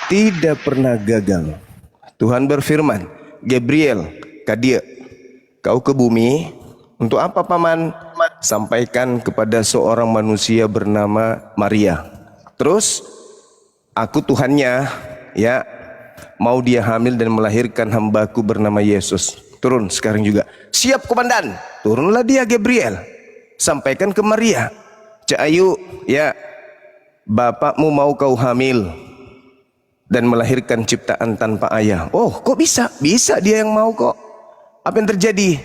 tidak pernah gagal. Tuhan berfirman, Gabriel, kadia, kau ke bumi, untuk apa paman? Sampaikan kepada seorang manusia bernama Maria. Terus, aku Tuhannya, ya, mau dia hamil dan melahirkan hambaku bernama Yesus. Turun sekarang juga. Siap komandan. Turunlah dia Gabriel. Sampaikan ke Maria. Cak Ayu, ya, bapakmu mau kau hamil dan melahirkan ciptaan tanpa ayah. Oh, kok bisa? Bisa dia yang mau kok. Apa yang terjadi?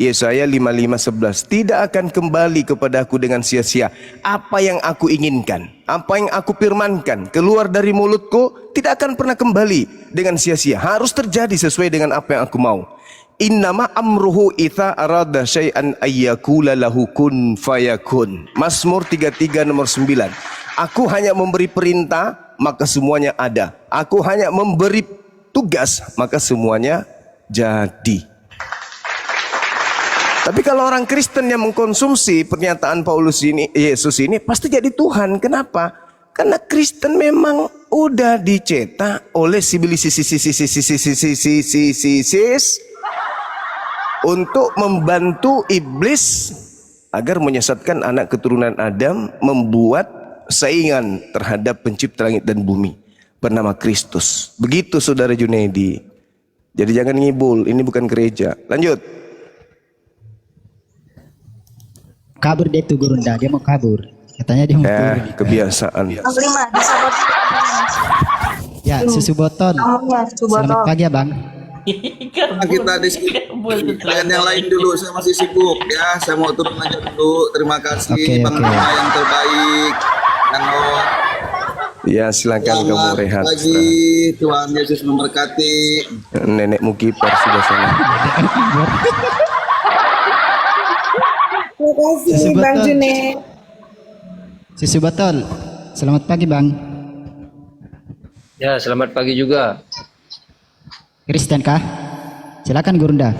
Yesaya 55:11, tidak akan kembali kepadaku dengan sia-sia. Apa yang aku inginkan, apa yang aku firmankan keluar dari mulutku tidak akan pernah kembali dengan sia-sia. Harus terjadi sesuai dengan apa yang aku mau. Innama amruhu idza arada syai'an ayyakula lahu kun fayakun. Mazmur 33 nomor 9. Aku hanya memberi perintah, maka semuanya ada. Aku hanya memberi tugas, maka semuanya jadi. Tapi kalau orang Kristen yang mengkonsumsi pernyataan Paulus ini, Yesus ini pasti jadi Tuhan. Kenapa? Karena Kristen memang udah dicetak oleh sibilisis untuk membantu iblis agar menyesatkan anak keturunan Adam, membuat saingan terhadap pencipta langit dan bumi bernama Kristus. Begitu saudara Junaidi. Jadi jangan ngibul, ini bukan gereja. Lanjut. Kabur dia tuh Gurunda, dia mau kabur. Katanya dia mau turun. Kebiasaan. Ya, susu botol. Selamat pagi ya, Bang. Kita diskusi yang lain dulu, saya masih sibuk ya, saya mau turun aja dulu. Terima kasih Bang Bima yang terbaik. Ya, silakan kamu rehat. Lagi Tuhan Yesus memberkati. Nenekmu kiper sudah sana. Terima kasih Bang Junaid. Susu botol. Selamat pagi, Bang. Ya, selamat pagi juga. Kristen kah? Silakan Gurunda.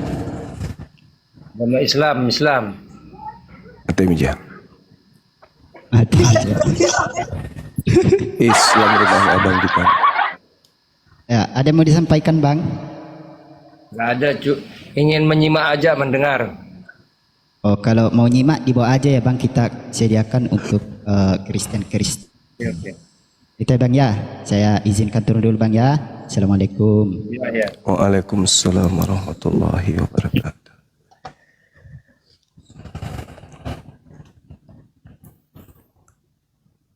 Nama Islam. Kata Mija. Mati. Islam rumah abang kita. Ya, ada yang mau disampaikan, Bang? Nggak ada, ingin menyimak aja, mendengar. Oh, kalau mau nyimak dibawa aja ya, Bang, kita sediakan untuk Kristen. Oke. Itu ya, Bang ya. Saya izinkan turun dulu, Bang ya. Assalamualaikum. Ya. Waalaikumsalam warahmatullahi wabarakatuh.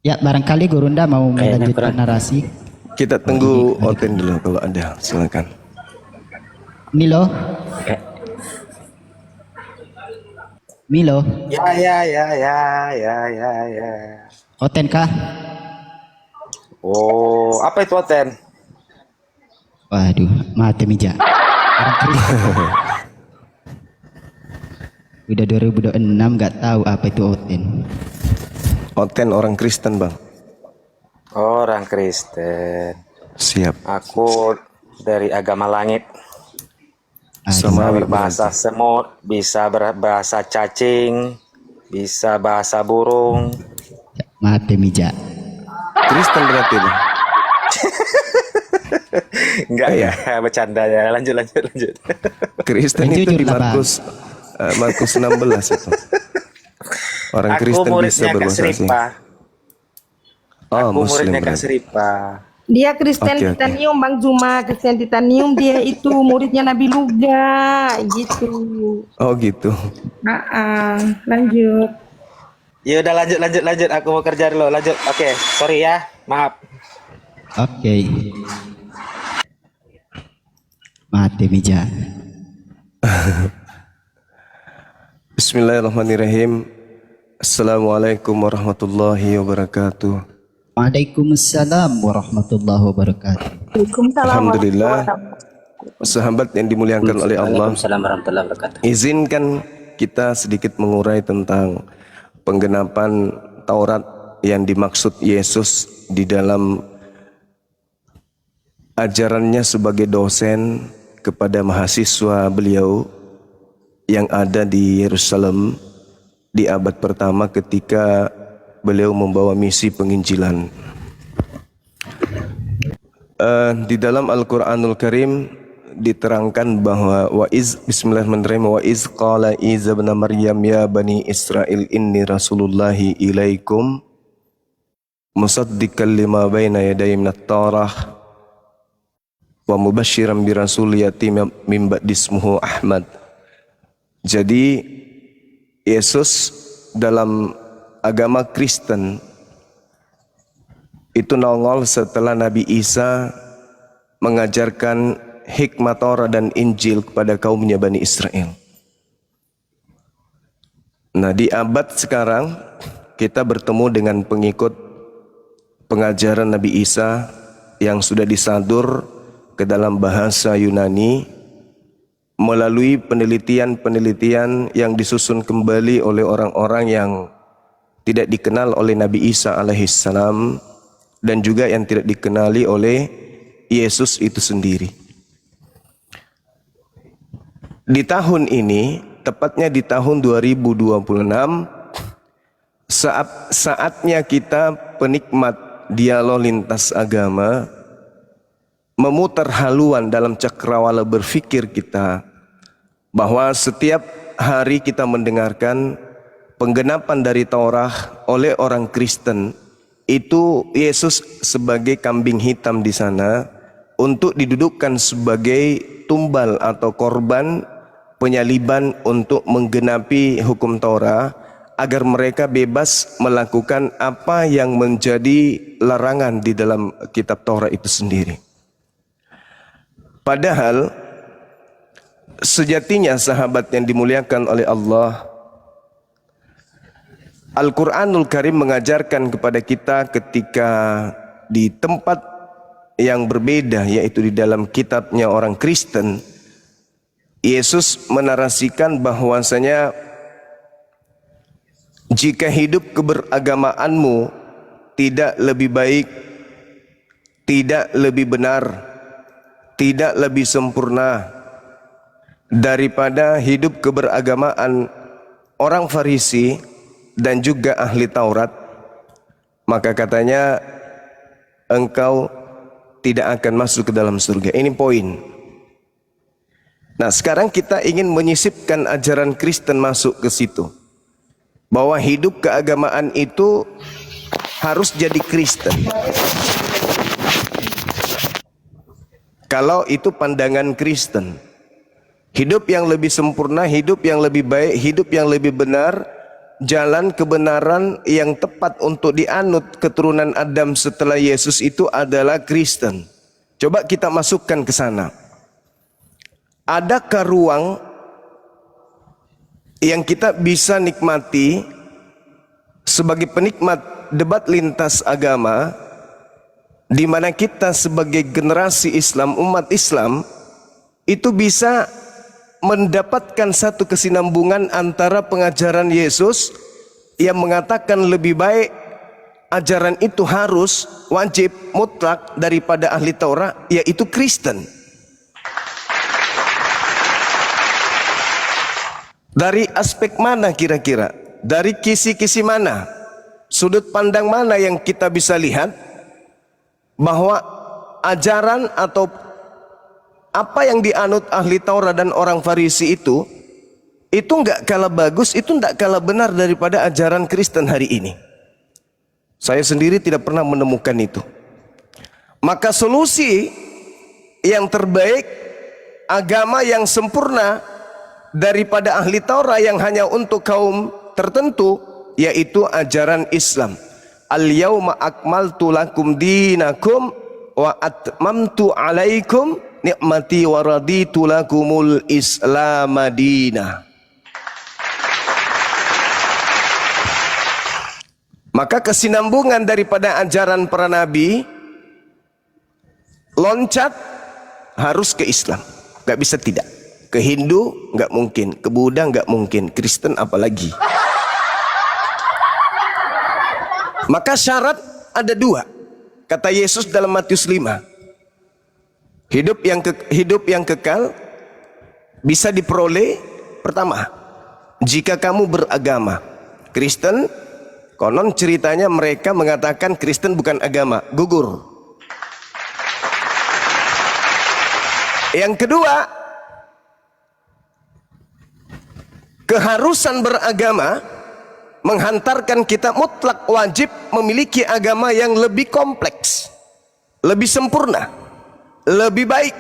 Ya, barangkali Gurunda mau melanjutkan narasi. Kita tunggu Oten dulu kalau ada, silakan. Milo. Milo. Ya. Oten kah? Oh, apa itu Oten? Waduh, mati Mija. Orang Kristen. Udah 2026 nggak tahu apa itu Oten. Oten orang Kristen, Bang. Orang Kristen. Siap. Aku dari agama langit. Bisa Samawi berbahasa berarti. semut, bisa berbahasa cacing, bisa bahasa burung. Mati Mija. Kristen berarti, Bang. Enggak ya, bercanda ya. Lanjut. Kristen Yang itu jujur di lah, Bang. Markus 16 itu. Orang Aku Kristen bisa muridnya Kak berbahasa asing. Seripa. Oh, Aku Muslim muridnya Kak berarti. Seripa. Dia Kristen Oke. Titanium Bang Juma, Kristen Titanium dia itu muridnya Nabi Luga gitu. Oh gitu. Lanjut. Ya udah lanjut. Aku mau kerja dulu. Lanjut. Oke, sorry ya. Maaf. Oke. Mati Mija. Bismillahirrahmanirrahim. Assalamualaikum warahmatullahi wabarakatuh. Waalaikumsalam warahmatullahi wabarakatuh. Alhamdulillah. Sahabat yang dimuliakan oleh Allah, Waalaikumsalam warahmatullahi wabarakatuh. izinkan kita sedikit mengurai tentang penggenapan Taurat yang dimaksud Yesus di dalam ajarannya sebagai dosen kepada mahasiswa beliau yang ada di Yerusalem di abad pertama ketika beliau membawa misi penginjilan. Di dalam Al-Quranul Karim diterangkan bahwa Bismillahirrahmanirrahim, wa iz qala Isa bin Maryam ya bani Israel inni rasulullahi ilaikum musaddiqan lima baina yadayya minat Taurah wa mubasysyiran bi rasul yatim min ba'di ismuhu Ahmad. Jadi Yesus dalam agama Kristen itu nongol setelah Nabi Isa mengajarkan hikmah Taurat dan Injil kepada kaumnya Bani Israel. Nah, di abad sekarang kita bertemu dengan pengikut pengajaran Nabi Isa yang sudah disadur ke dalam bahasa Yunani melalui penelitian-penelitian yang disusun kembali oleh orang-orang yang tidak dikenal oleh Nabi Isa alaihissalam dan juga yang tidak dikenali oleh Yesus itu sendiri. Di tahun ini, tepatnya di tahun 2026, saatnya kita penikmat dialog lintas agama memutar haluan dalam cakrawala berfikir kita bahwa setiap hari kita mendengarkan penggenapan dari Taurat oleh orang Kristen, itu Yesus sebagai kambing hitam di sana untuk didudukkan sebagai tumbal atau korban penyaliban untuk menggenapi hukum Taurat agar mereka bebas melakukan apa yang menjadi larangan di dalam kitab Taurat itu sendiri. Padahal sejatinya sahabat yang dimuliakan oleh Allah, Al-Quranul Karim mengajarkan kepada kita ketika di tempat yang berbeda, yaitu di dalam kitabnya orang Kristen, Yesus menarasikan bahwasanya jika hidup keberagamaanmu tidak lebih baik, tidak lebih benar, tidak lebih sempurna daripada hidup keberagamaan orang Farisi dan juga ahli Taurat, maka katanya engkau tidak akan masuk ke dalam surga. Ini poin. Nah, sekarang kita ingin menyisipkan ajaran Kristen masuk ke situ, bahwa hidup keagamaan itu harus jadi Kristen. Kalau itu pandangan Kristen, hidup yang lebih sempurna, hidup yang lebih baik, hidup yang lebih benar, jalan kebenaran yang tepat untuk dianut keturunan Adam setelah Yesus itu adalah Kristen. Coba kita masukkan ke sana. Adakah ruang yang kita bisa nikmati sebagai penikmat debat lintas agama, di mana kita sebagai generasi Islam, umat Islam, itu bisa mendapatkan satu kesinambungan antara pengajaran Yesus yang mengatakan lebih baik ajaran itu harus wajib mutlak daripada ahli Taurat, yaitu Kristen. Dari aspek mana kira-kira? Dari kisi-kisi mana? Sudut pandang mana yang kita bisa lihat bahwa ajaran atau apa yang dianut ahli Taurat dan orang Farisi itu enggak kalah bagus, itu enggak kalah benar daripada ajaran Kristen hari ini. Saya sendiri tidak pernah menemukan itu. Maka solusi yang terbaik, agama yang sempurna daripada ahli Taurat yang hanya untuk kaum tertentu, yaitu ajaran Islam. Al-yauma akmaltu lakum dinakum wa atmamtu alaikum nikmati wa raditu lakumul Islam madinah. Maka kesinambungan daripada ajaran para nabi loncat harus ke Islam, gak bisa tidak. Ke Hindu nggak mungkin, ke Buddha nggak mungkin, Kristen apalagi. Maka syarat ada dua, kata Yesus dalam Matius 5. Hidup yang kekal bisa diperoleh pertama, jika kamu beragama. Kristen, konon ceritanya mereka mengatakan Kristen bukan agama, gugur. Yang kedua, keharusan beragama menghantarkan kita mutlak wajib memiliki agama yang lebih kompleks, lebih sempurna, lebih baik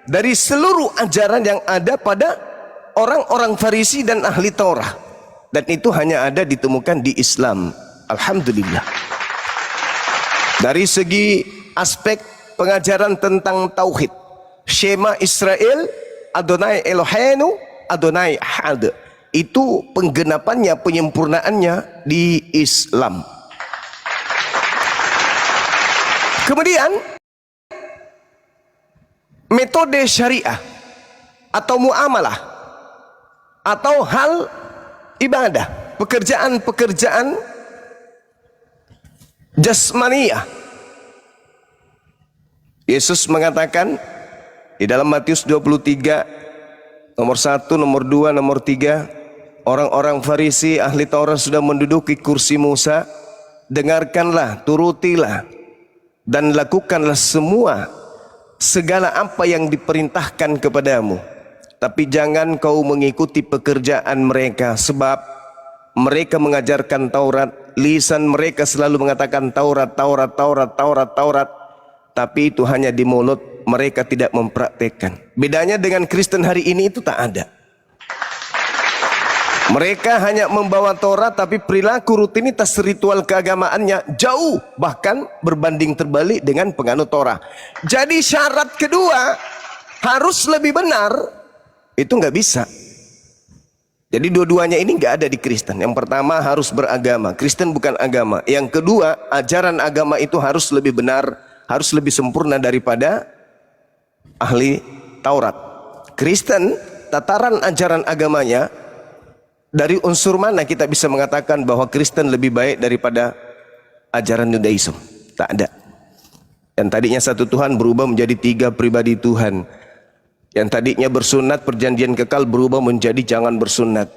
dari seluruh ajaran yang ada pada orang-orang Farisi dan ahli Taurat. Dan itu hanya ada ditemukan di Islam. Alhamdulillah. Dari segi aspek pengajaran tentang tauhid, Shema Israel, Adonai Eloheinu, Adonai Had, itu penggenapannya, penyempurnaannya di Islam. Kemudian metode syariah atau muamalah atau hal ibadah, pekerjaan-pekerjaan jasmaniyah. Yesus mengatakan di dalam Matius 23 nomor 1, nomor 2, nomor 3, orang-orang Farisi ahli Taurat sudah menduduki kursi Musa. Dengarkanlah, turutilah, dan lakukanlah segala apa yang diperintahkan kepadamu. Tapi jangan kau mengikuti pekerjaan mereka, sebab mereka mengajarkan Taurat, lisan mereka selalu mengatakan Taurat, Taurat, Taurat, Taurat, Taurat, tapi itu hanya di mulut, mereka tidak mempraktekkan. Bedanya dengan Kristen hari ini itu tak ada. Mereka hanya membawa Taurat, tapi perilaku rutinitas ritual keagamaannya jauh, bahkan berbanding terbalik dengan penganut Taurat. Jadi syarat kedua harus lebih benar, itu nggak bisa. Jadi dua-duanya ini nggak ada di Kristen. Yang pertama harus beragama, Kristen bukan agama. Yang kedua, ajaran agama itu harus lebih benar, harus lebih sempurna daripada ahli Taurat. Kristen, tataran ajaran agamanya, dari unsur mana kita bisa mengatakan bahwa Kristen lebih baik daripada ajaran Yudaism? Tak ada. Yang tadinya satu Tuhan berubah menjadi 3 pribadi Tuhan. Yang tadinya bersunat perjanjian kekal berubah menjadi jangan bersunat.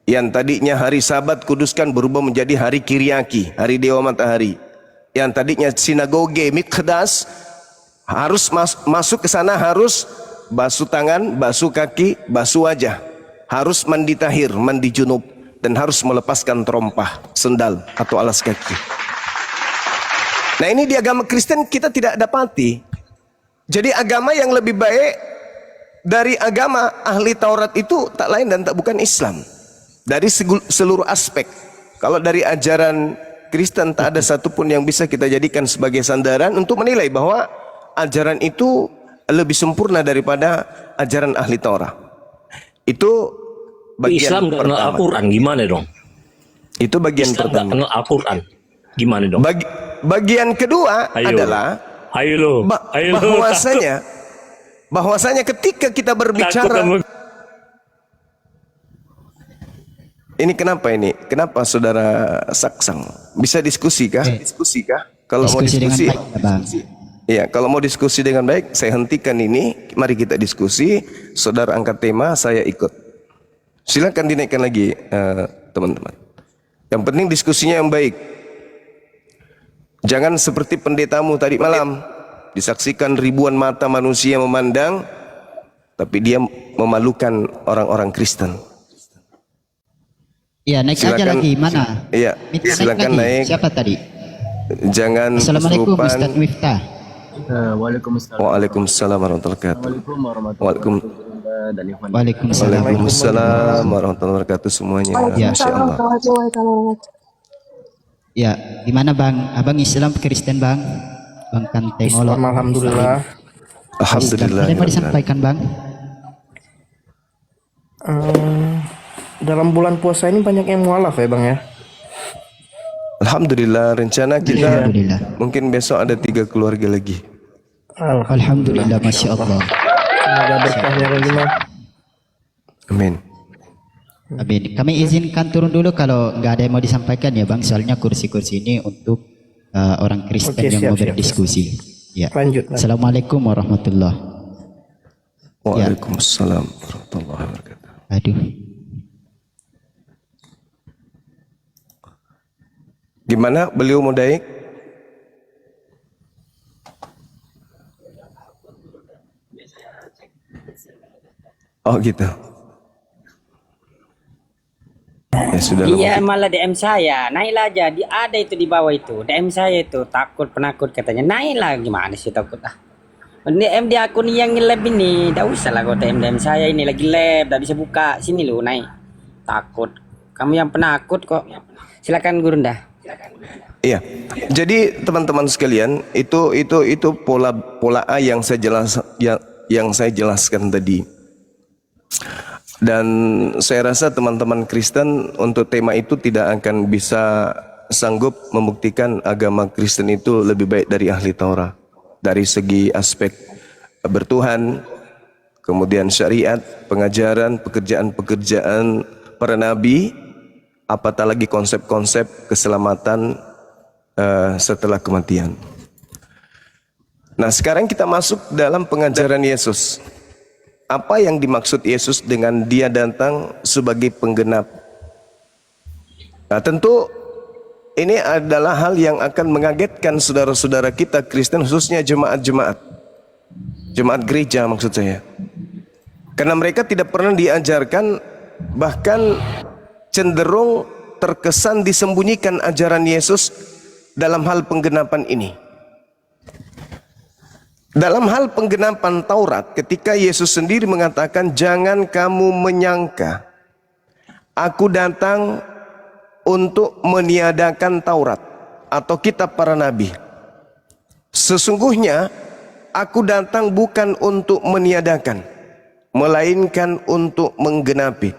Yang tadinya hari Sabat kuduskan berubah menjadi hari Kiriaki, hari Dewa Matahari. Yang tadinya sinagoge Mikdas harus masuk ke sana harus basuh tangan, basuh kaki, basuh wajah, harus mandi tahir, mandi junub, dan harus melepaskan terompah, sendal atau alas kaki. Nah, ini di agama Kristen kita tidak dapati. Jadi agama yang lebih baik dari agama ahli Taurat itu tak lain dan tak bukan Islam. Dari seluruh aspek. Kalau dari ajaran Kristen tak ada satupun yang bisa kita jadikan sebagai sandaran untuk menilai bahwa ajaran itu lebih sempurna daripada ajaran ahli Taurat. Itu bagian Islam nggak kenal pertama. Al-Quran, gimana dong? Itu bagian Islam nggak pertama. kenal Al-Quran, gimana dong? Bagian kedua Ayo. adalah Ayo lo, ayo lo. bahwasanya ketika kita berbicara, Takut kamu. ini kenapa ini? Kenapa saudara Saksang? Bisa diskusi kah? Diskusi kah? Kalau mau diskusi, dengan baik, ya, Bang. iya. Kalau mau diskusi dengan baik, saya hentikan ini. Mari kita diskusi. Saudara angkat tema, saya ikut. Silakan dinaikkan lagi, teman-teman. Yang penting diskusinya yang baik. Jangan seperti pendetamu tadi malam, disaksikan ribuan mata manusia memandang, tapi dia memalukan orang-orang Kristen. Iya, naik aja Silakan. lagi. Mana? Iya, Minta silakan lagi. naik. Siapa tadi? Jangan Assalamualaikum kesurupan. Ustaz Miftah. Waalaikumsalam. Waalaikumsalam warahmatullahi wabarakatuh. Assalamualaikum warahmatullahi wabarakatuh. Dan Ikhwan. Waalaikumsalam. Waalaikumsalam warahmatullahi wabarakatuh semuanya. Ya. Masya Allah. Ya, gimana Bang? Abang Islam Kristen Bang? Bang Kanteng Olo. Alhamdulillah. Alhamdulillah. Ada yang mau disampaikan Bang? Dalam bulan puasa ini banyak yang mualaf ya Bang ya? Alhamdulillah, rencana kita Alhamdulillah. mungkin besok ada 3 keluarga lagi. Alhamdulillah, Masya Allah. Semoga berkahnya lima. Amin. Amin. Kami izinkan turun dulu kalau nggak ada yang mau disampaikan ya Bang. Soalnya kursi-kursi ini untuk orang Kristen Oke, yang siap, mau siap, berdiskusi. Ya. Lanjut. Assalamualaikum warahmatullahi. Waalaikumsalam warahmatullahi wabarakatuh. Aduh. Gimana beliau mau daik? Oh gitu. Ya sudah. Iya malah DM saya, naiklah aja. Ada itu di bawah itu, DM saya itu takut penakut katanya. Naiklah gimana sih takut ah. DM di akun yang nge-lab ini, tidak usah lah kau DM saya ini lagi lab, tidak bisa buka. Sini lu naik. Takut. Kamu yang penakut kok. Silakan Gurunda. Iya. Jadi teman-teman sekalian, itu pola A yang saya jelaskan tadi. Dan saya rasa teman-teman Kristen untuk tema itu tidak akan bisa sanggup membuktikan agama Kristen itu lebih baik dari ahli Taurat. Dari segi aspek bertuhan, kemudian syariat, pengajaran, pekerjaan-pekerjaan para nabi, apatah lagi konsep-konsep keselamatan setelah kematian. Nah, sekarang kita masuk dalam pengajaran Yesus. Apa yang dimaksud Yesus dengan dia datang sebagai penggenap? Nah, tentu ini adalah hal yang akan mengagetkan saudara-saudara kita Kristen, khususnya jemaat gereja maksud saya. Karena mereka tidak pernah diajarkan, bahkan cenderung terkesan disembunyikan ajaran Yesus dalam hal penggenapan ini. Dalam hal penggenapan Taurat, ketika Yesus sendiri mengatakan, jangan kamu menyangka aku datang untuk meniadakan Taurat atau kitab para nabi. Sesungguhnya aku datang bukan untuk meniadakan, melainkan untuk menggenapi.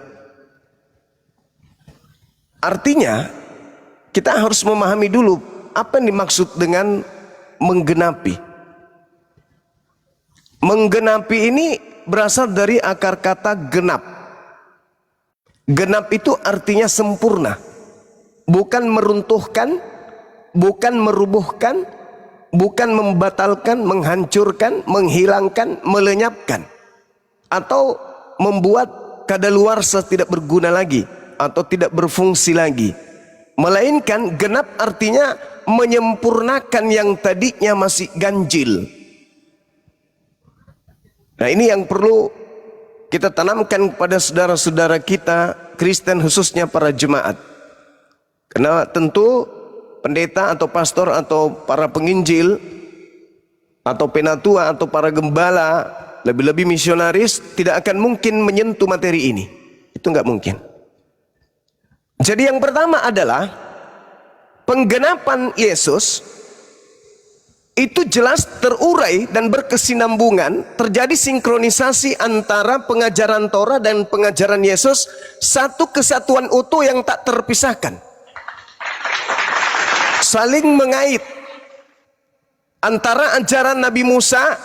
Artinya kita harus memahami dulu apa yang dimaksud dengan menggenapi. Menggenapi ini berasal dari akar kata genap. Genap itu artinya sempurna. Bukan meruntuhkan, bukan merubuhkan, bukan membatalkan, menghancurkan, menghilangkan, melenyapkan, atau membuat kadaluarsa tidak berguna lagi atau tidak berfungsi lagi. Melainkan genap artinya menyempurnakan yang tadinya masih ganjil. Nah, ini yang perlu kita tanamkan kepada saudara-saudara kita Kristen, khususnya para jemaat. Karena tentu pendeta atau pastor atau para penginjil atau penatua atau para gembala, lebih-lebih misionaris, tidak akan mungkin menyentuh materi ini. Itu nggak mungkin. Jadi yang pertama adalah penggenapan Yesus itu jelas terurai dan berkesinambungan, terjadi sinkronisasi antara pengajaran Torah dan pengajaran Yesus, satu kesatuan utuh yang tak terpisahkan. Saling mengait antara ajaran Nabi Musa,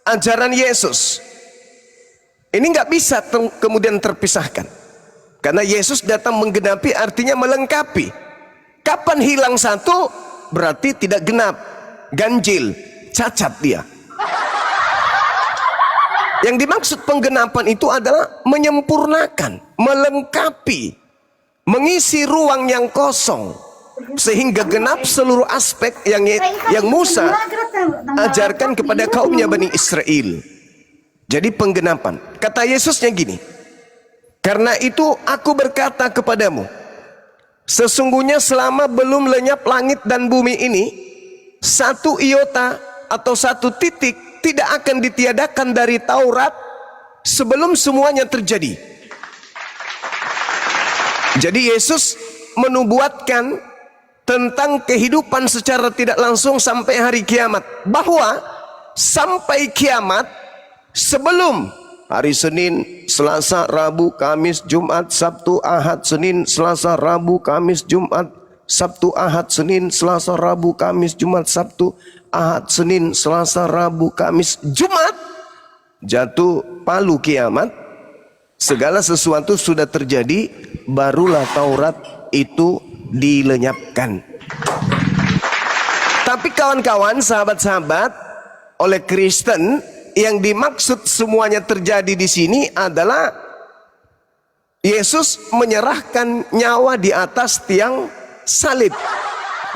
ajaran Yesus. Ini nggak bisa kemudian terpisahkan. Karena Yesus datang menggenapi artinya melengkapi. Kapan hilang satu berarti tidak genap, ganjil, cacat dia. Yang dimaksud penggenapan itu adalah menyempurnakan, melengkapi, mengisi ruang yang kosong sehingga genap seluruh aspek yang Musa ajarkan kepada kaumnya Bani Israel. Jadi penggenapan. Kata Yesusnya gini, karena itu aku berkata kepadamu, sesungguhnya selama belum lenyap langit dan bumi ini, satu iota atau satu titik tidak akan ditiadakan dari Taurat sebelum semuanya terjadi. Jadi Yesus menubuatkan tentang kehidupan secara tidak langsung sampai hari kiamat, bahwa sampai kiamat, sebelum hari Senin, Selasa, Rabu, Kamis, Jumat, Sabtu, Ahad, Senin, Selasa, Rabu, Kamis, Jumat, Sabtu, Ahad, Senin, Selasa, Rabu, Kamis, Jumat, Sabtu, Ahad, Senin, Selasa, Rabu, Kamis, Jumat, jatuh palu kiamat, segala sesuatu sudah terjadi, barulah Taurat itu dilenyapkan. Tapi kawan-kawan, sahabat-sahabat, oleh Kristen, yang dimaksud semuanya terjadi di sini adalah Yesus menyerahkan nyawa di atas tiang salib.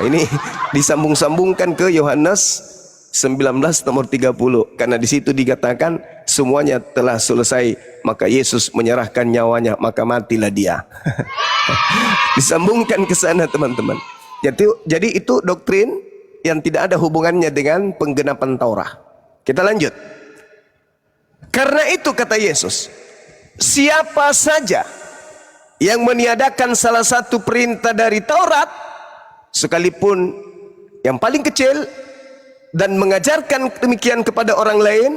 Ini disambung-sambungkan ke Yohanes 19 nomor 30, karena di situ dikatakan semuanya telah selesai, maka Yesus menyerahkan nyawanya, maka matilah dia. Disambungkan ke sana teman-teman. Jadi itu doktrin yang tidak ada hubungannya dengan penggenapan Taurat. Kita lanjut. Karena itu kata Yesus, siapa saja yang meniadakan salah satu perintah dari Taurat, sekalipun yang paling kecil, dan mengajarkan demikian kepada orang lain,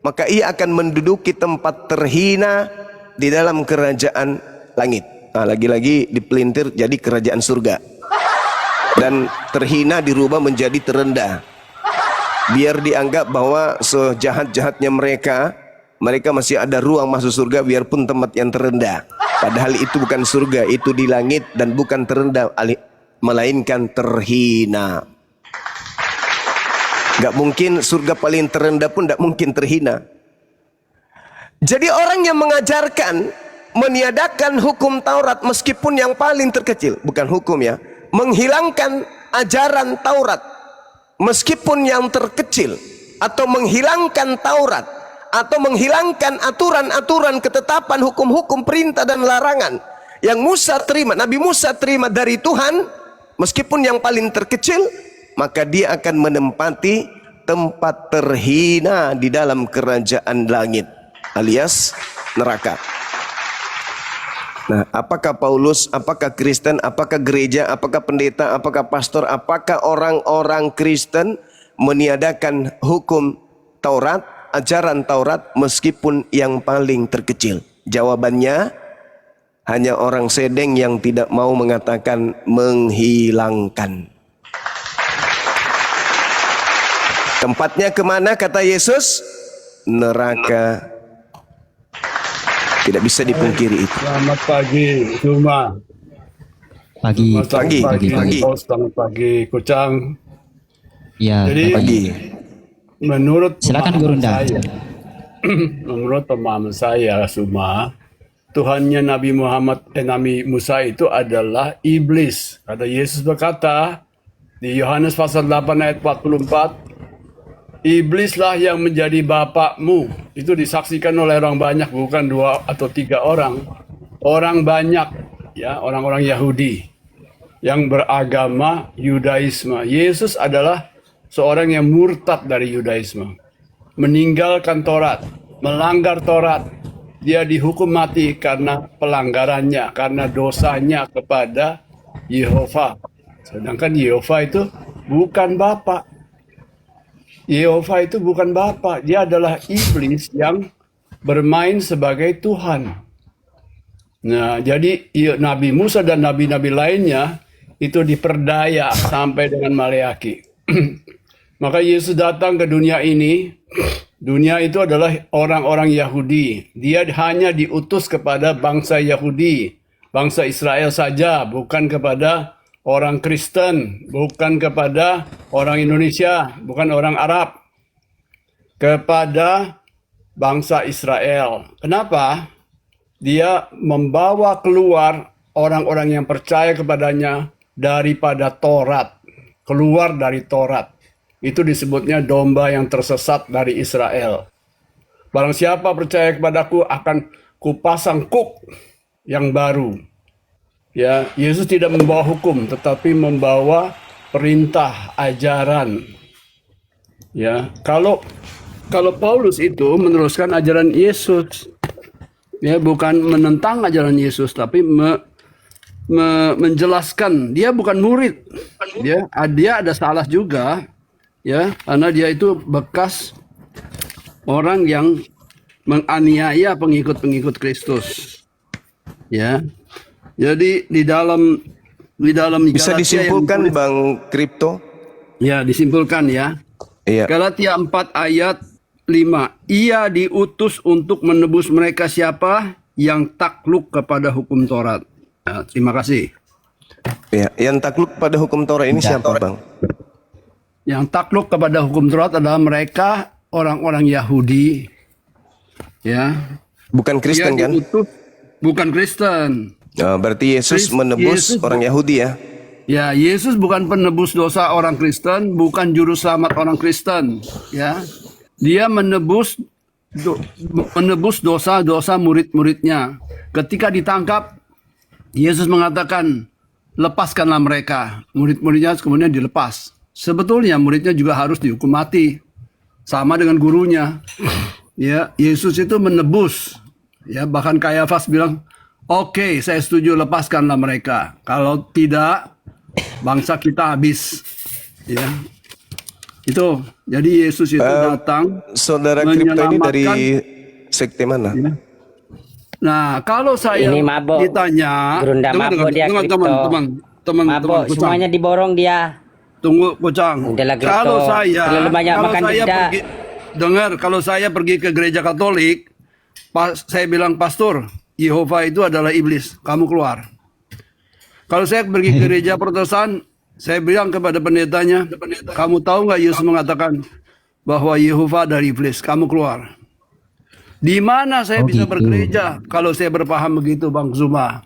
maka ia akan menduduki tempat terhina di dalam kerajaan langit. Nah, lagi-lagi dipelintir jadi kerajaan surga. Dan terhina dirubah menjadi terendah. Biar dianggap bahwa sejahat-jahatnya mereka masih ada ruang masuk surga biarpun tempat yang terendah. Padahal itu bukan surga, itu di langit dan bukan terendah, melainkan terhina. Gak mungkin surga paling terendah pun gak mungkin terhina. Jadi orang yang mengajarkan, meniadakan hukum Taurat meskipun yang paling terkecil, bukan hukum ya, menghilangkan ajaran Taurat meskipun yang terkecil, atau menghilangkan Taurat, atau menghilangkan aturan-aturan, ketetapan, hukum-hukum, perintah dan larangan yang Musa terima, Nabi Musa terima dari Tuhan, meskipun yang paling terkecil, maka dia akan menempati tempat terhina di dalam kerajaan langit, alias neraka. Nah, apakah Paulus, apakah Kristen, apakah gereja, apakah pendeta, apakah pastor, apakah orang-orang Kristen meniadakan hukum Taurat, ajaran Taurat meskipun yang paling terkecil? Jawabannya, hanya orang sedeng yang tidak mau mengatakan menghilangkan. Tempatnya kemana kata Yesus? Neraka. Tidak bisa dipungkiri itu. Selamat pagi, Cuma. Pagi. Selamat pagi, Kucang. Ya, Jadi, pagi. Menurut Silakan Guru Nda. menurut pemahaman saya, Suma, Tuhannya Nabi Musa itu adalah iblis. Kata Yesus berkata di Yohanes pasal 8 ayat 44, iblislah yang menjadi bapakmu. Itu disaksikan oleh orang banyak, bukan 2 atau 3 orang. Orang banyak, ya, orang-orang Yahudi yang beragama Yudaisme. Yesus adalah seorang yang murtad dari Yudaisme, meninggalkan Taurat, melanggar Taurat. Dia dihukum mati karena pelanggarannya, karena dosanya kepada Yehova. Sedangkan Yehova itu bukan Bapa. Yehova itu bukan Bapa, dia adalah iblis yang bermain sebagai Tuhan. Nah, jadi Nabi Musa dan nabi-nabi lainnya itu diperdaya sampai dengan Maleaki. Maka Yesus datang ke dunia ini. Dunia itu adalah orang-orang Yahudi. Dia hanya diutus kepada bangsa Yahudi, bangsa Israel saja, bukan kepada orang Kristen, bukan kepada orang Indonesia, bukan orang Arab, kepada bangsa Israel. Kenapa? Dia membawa keluar orang-orang yang percaya kepadanya daripada Taurat, keluar dari Taurat. Itu disebutnya domba yang tersesat dari Israel. Barang siapa percaya kepadaku akan kupasang kuk yang baru. Ya, Yesus tidak membawa hukum, tetapi membawa perintah, ajaran. Ya, kalau Paulus itu meneruskan ajaran Yesus, ya, bukan menentang ajaran Yesus, tapi menjelaskan. Dia bukan murid, dia ada salah juga, ya, karena dia itu bekas orang yang menganiaya pengikut-pengikut Kristus, ya. Jadi di dalam bisa disimpulkan Bang Kripto? Ya, disimpulkan ya. Iya. Galatia 4 ayat 5. Ia diutus untuk menebus mereka siapa yang takluk kepada hukum Taurat. Ya, terima kasih. Ya, yang takluk pada hukum Taurat ini siapa, Bang? Yang takluk kepada hukum Taurat adalah mereka orang-orang Yahudi. Ya. Bukan Kristen kan? Bukan Kristen. Oh, berarti Yesus menebus orang Yahudi ya? Ya, Yesus bukan penebus dosa orang Kristen, bukan juru selamat orang Kristen, ya. Dia menebus menebus dosa-dosa murid-muridnya. Ketika ditangkap, Yesus mengatakan, lepaskanlah mereka. Murid-muridnya kemudian dilepas. Sebetulnya muridnya juga harus dihukum mati, sama dengan gurunya. Ya, Yesus itu menebus. Ya, bahkan Kayafas bilang, oke, saya setuju, lepaskanlah mereka. Kalau tidak, bangsa kita habis. Ya, itu. Jadi Yesus itu datang. Saudara Kripto ini dari sekte mana? Ya. Nah, kalau saya Ini mabok. ditanya, Gerunda mabok dia, Kripto. teman, Mabok, Kucang. semuanya diborong dia. Tunggu, Kucang. Udahlah, Kripto. Kalau saya, Terlalu banyak makan beda. dengar, kalau saya pergi ke gereja Katolik, saya bilang, pastor, Yehova itu adalah iblis, kamu keluar. Kalau saya pergi ke gereja Protestan, saya bilang kepada pendetanya, kamu tahu nggak Yesus mengatakan bahwa Yehova dari iblis, kamu keluar. Di mana saya bisa bergereja kalau saya berpaham begitu, Bang Zuma?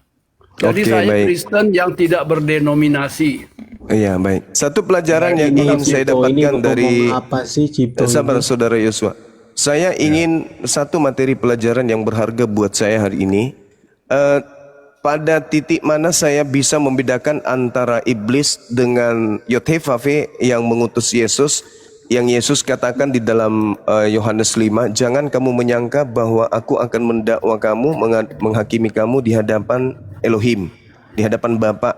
Jadi Oke, saya baik. Kristen yang tidak berdenominasi. Iya, baik. Satu pelajaran yang ingin saya dapatkan dari apa sih Cipto? sabar saudara Yosua. Saya ingin satu materi pelajaran yang berharga buat saya hari ini. Pada titik mana saya bisa membedakan antara iblis dengan Yothevave yang mengutus Yesus, yang Yesus katakan di dalam Yohanes 5, jangan kamu menyangka bahwa aku akan mendakwa kamu, menghakimi kamu di hadapan Elohim, di hadapan Bapa.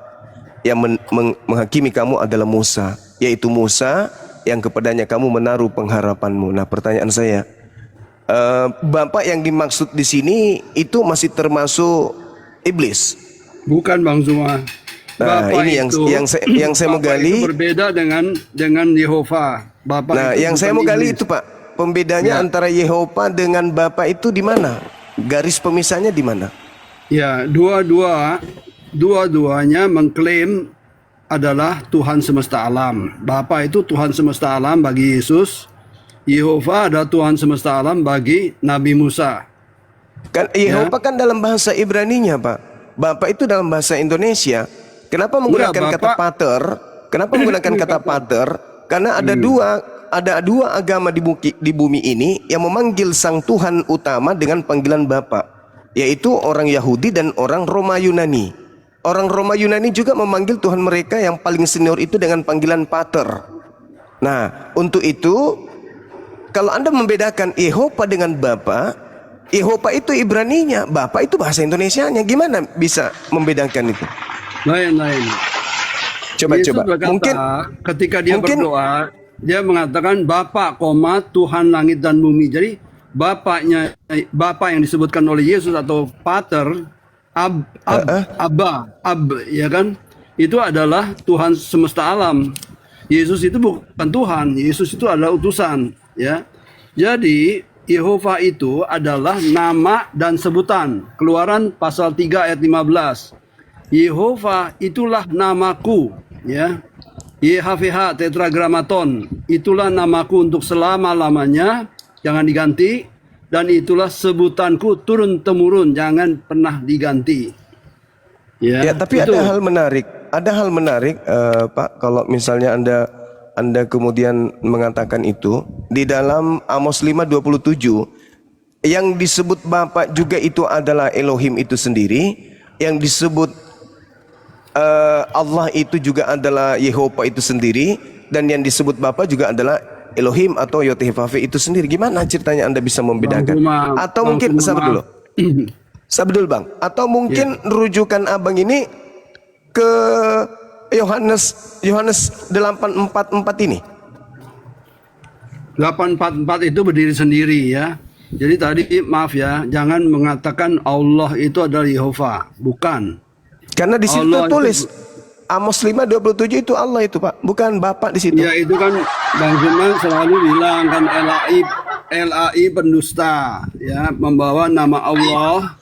Yang menghakimi kamu adalah Musa, yaitu Musa yang kepadanya kamu menaruh pengharapanmu. Nah, pertanyaan saya, Bapak yang dimaksud di sini itu masih termasuk iblis? Bukan, Bang Zuma. Nah, Bapak ini itu, yang saya mau Bapak gali. itu berbeda dengan Yehova. Bapak Nah, itu yang saya bukan mau gali iblis. itu, Pak, pembedanya antara Yehova dengan Bapa itu di mana? Garis pemisahnya di mana? Ya, dua-duanya mengklaim adalah Tuhan semesta alam. Bapa itu Tuhan semesta alam bagi Yesus. Yehova adalah Tuhan semesta alam bagi Nabi Musa. Kan Yehova kan dalam bahasa Ibraninya, Pak. Bapa itu dalam bahasa Indonesia. Kenapa menggunakan Bapak- kata pater? Kenapa menggunakan kata pater? Karena ada dua agama di bumi ini yang memanggil sang Tuhan utama dengan panggilan Bapa, yaitu orang Yahudi dan orang Roma Yunani. Orang Roma Yunani juga memanggil Tuhan mereka yang paling senior itu dengan panggilan pater. Nah, untuk itu kalau Anda membedakan Yehova dengan Bapa, Yehova itu Ibraninya, Bapa itu bahasa Indonesianya. Gimana bisa membedakan itu? Lain-lain. Yesus Coba. berkata, ketika dia mungkin- berdoa, dia mengatakan Bapa, Tuhan langit dan bumi. Jadi Bapaknya, Bapa yang disebutkan oleh Yesus atau Pater, Abba, ya kan? Itu adalah Tuhan semesta alam. Yesus itu bukan Tuhan, Yesus itu adalah utusan, ya. Jadi Yehova itu adalah nama dan sebutan. Keluaran pasal 3 ayat 15. Yehova itulah namaku, ya. YHVH tetragramaton, itulah namaku untuk selama-lamanya, jangan diganti, dan itulah sebutanku turun temurun, jangan pernah diganti. Ya, tapi itu. ada hal menarik, Pak. Kalau misalnya Anda kemudian mengatakan itu di dalam Amos 5:27, yang disebut Bapa juga itu adalah Elohim itu sendiri, yang disebut Allah itu juga adalah Yehova itu sendiri, dan yang disebut Bapa juga adalah Elohim atau Yothevave itu sendiri. Gimana ceritanya Anda bisa membedakan? Atau mungkin sabar dulu Bang. Atau mungkin rujukan Abang ini ke Yohanes 8:44 ini. 844 itu berdiri sendiri, ya. Jadi tadi maaf ya, jangan mengatakan Allah itu adalah Yehova, bukan. Karena di situ Allah tulis Amos 5:27 itu Allah itu, Pak, bukan Bapak di situ. Ya itu kan Bang Firman selalu bilang kan LAI pendusta, ya, membawa nama Allah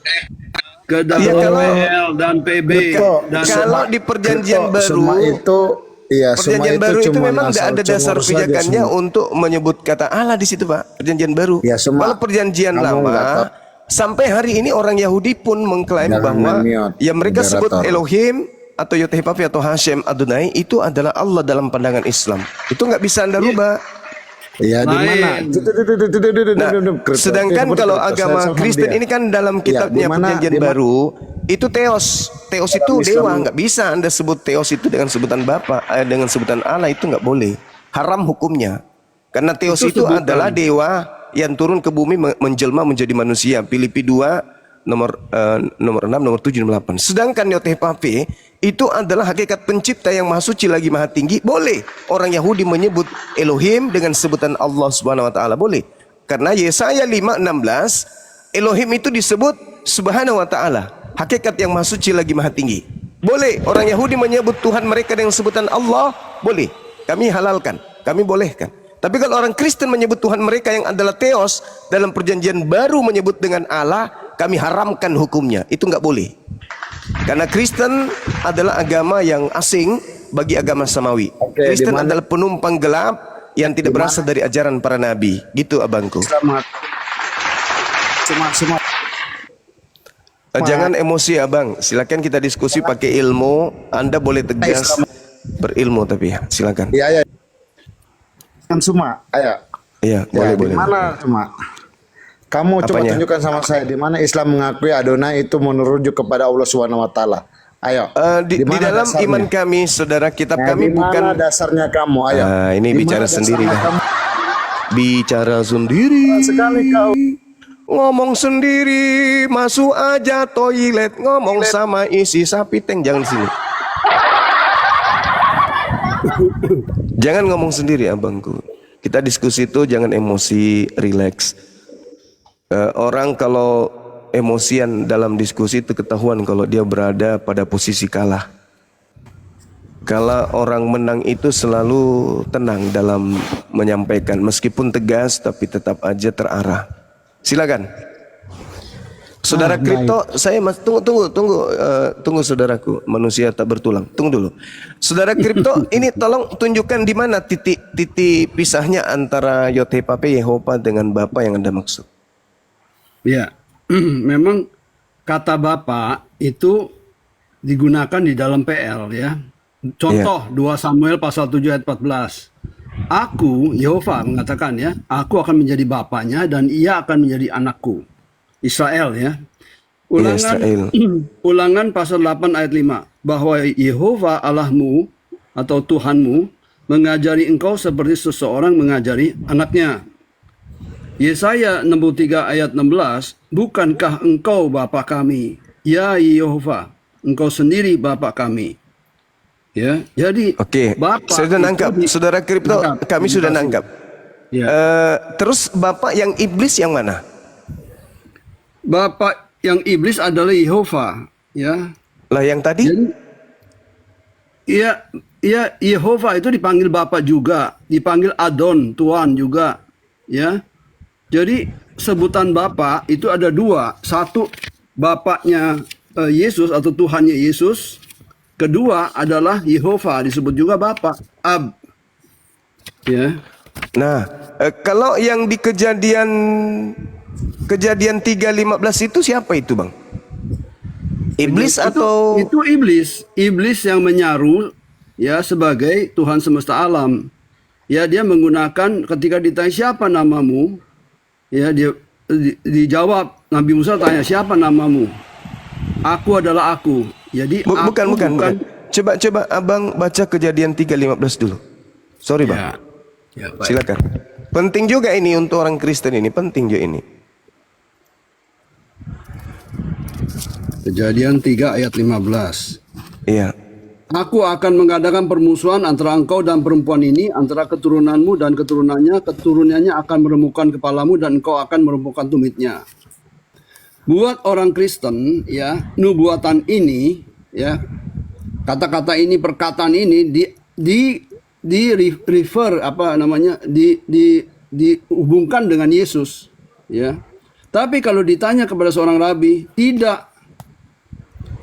ke dalam L dan PB. Dan Kalau di perjanjian baru Semua itu perjanjian baru itu cuma memang tidak ada asal dasar congor saja pijakannya semua. untuk menyebut kata Allah di situ, Pak. Perjanjian baru. Ya, semua. Kalau perjanjian Kamu nggak lama tahu. sampai hari ini orang Yahudi pun mengklaim Jangan bahwa mute, yang mereka sebut moderator. Elohim atau Yothevave atau Hashem Adonai itu adalah Allah dalam pandangan Islam. Itu nggak bisa Anda rubah. Ya, di mana? Nah, sedangkan kalau agama Kristen ini kan dalam kitabnya Perjanjian Baru itu Theos. Theos itu dewa, nggak bisa Anda sebut Theos itu dengan sebutan Bapa, dengan sebutan Allah, itu nggak boleh. Haram hukumnya. Karena Theos itu adalah dewa yang turun ke bumi menjelma menjadi manusia. Filipi 2 nomor 6, nomor 7, nomor 8. Sedangkan Yotepave itu adalah hakikat pencipta yang maha suci lagi maha tinggi. Boleh orang Yahudi menyebut Elohim dengan sebutan Allah Subhanahu wa taala, boleh. Karena Yesaya 5:16 Elohim itu disebut Subhanahu wa taala, hakikat yang maha suci lagi maha tinggi. Boleh orang Yahudi menyebut Tuhan mereka dengan sebutan Allah, boleh. Kami halalkan, kami bolehkan. Tapi kalau orang Kristen menyebut Tuhan mereka yang adalah Theos, dalam Perjanjian Baru menyebut dengan Allah, kami haramkan hukumnya. Itu nggak boleh. Karena Kristen adalah agama yang asing bagi agama samawi. Kristen adalah penumpang gelap yang tidak berasal dari ajaran para nabi. Gitu abangku. Jangan emosi abang. Silakan kita diskusi pakai ilmu. Anda boleh tegas berilmu tapi ya. Silakan. Iya, iya. Kan semua, ayo. Iya, Ya, boleh. di mana semua? Kamu coba Apanya? tunjukkan sama saya di mana Islam mengakui Adonai itu merujuk kepada Allah Subhanahu wa taala. Ayo. Di mana dalam dasarnya? iman kami, saudara, kitab Nah, kami di mana bukan dasarnya kamu? Ayo. ini Di bicara mana sendiri dasarnya dah. kamu? Bicara sendiri. Sekali kau. Ngomong sendiri, masuk aja toilet, ngomong sama isi sapi teng, jangan di sini. Jangan ngomong sendiri abangku. Kita diskusi itu jangan emosi, rileks. Orang kalau emosian dalam diskusi itu ketahuan kalau dia berada pada posisi kalah. Kalau orang menang itu selalu tenang dalam menyampaikan, meskipun tegas tapi tetap aja terarah. Silakan. Saudara kripto, saya tunggu saudaraku, manusia tak bertulang. Tunggu dulu. Saudara kripto, ini tolong tunjukkan di mana titik pisahnya antara Yotepave Yehova dengan Bapa yang Anda maksud. Ya, memang kata Bapa itu digunakan di dalam PL ya. Contoh 2 Samuel pasal 7 ayat 14. Aku, Yehova mengatakan ya, aku akan menjadi bapaknya dan ia akan menjadi anakku. Israel ya. Ulangan pasal 8 ayat 5. Bahwa Yehova Allahmu atau Tuhanmu mengajari engkau seperti seseorang mengajari anaknya. Yesaya 63 ayat 16. Bukankah engkau Bapa kami? Ya Yehova, engkau sendiri Bapa kami. Ya, jadi Bapak saya sudah nangkap, saudara kripto, kami sudah nangkap. Ya. Terus Bapak yang iblis yang mana? Bapak yang iblis adalah Yehova, ya. Lah yang tadi? Iya, Yehova itu dipanggil Bapak juga, dipanggil Adon, Tuhan juga, ya. Jadi sebutan Bapak itu ada 2. Satu Bapaknya Yesus atau Tuhannya Yesus. Kedua adalah Yehova, disebut juga Bapak, Ab. Ya. Nah, kalau yang di kejadian 3:15 itu siapa itu, Bang? Iblis atau itu iblis yang menyaru ya sebagai Tuhan semesta alam. Ya, dia menggunakan ketika ditanya siapa namamu? Ya, dia dijawab, Nabi Musa tanya siapa namamu? Aku adalah aku. Jadi bukan. Coba Abang baca kejadian 3:15 dulu. Sorry, Bang. Ya, baik. Silakan. Penting juga ini untuk orang Kristen ini, penting juga ini. Kejadian 3 ayat 15. Iya. Aku akan mengadakan permusuhan antara engkau dan perempuan ini, antara keturunanmu dan keturunannya. Keturunannya akan meremukkan kepalamu dan engkau akan meremukkan tumitnya. Buat orang Kristen, ya, nubuatan ini, ya, kata-kata ini, perkataan ini dihubungkan dengan Yesus, ya. Tapi kalau ditanya kepada seorang rabi, tidak.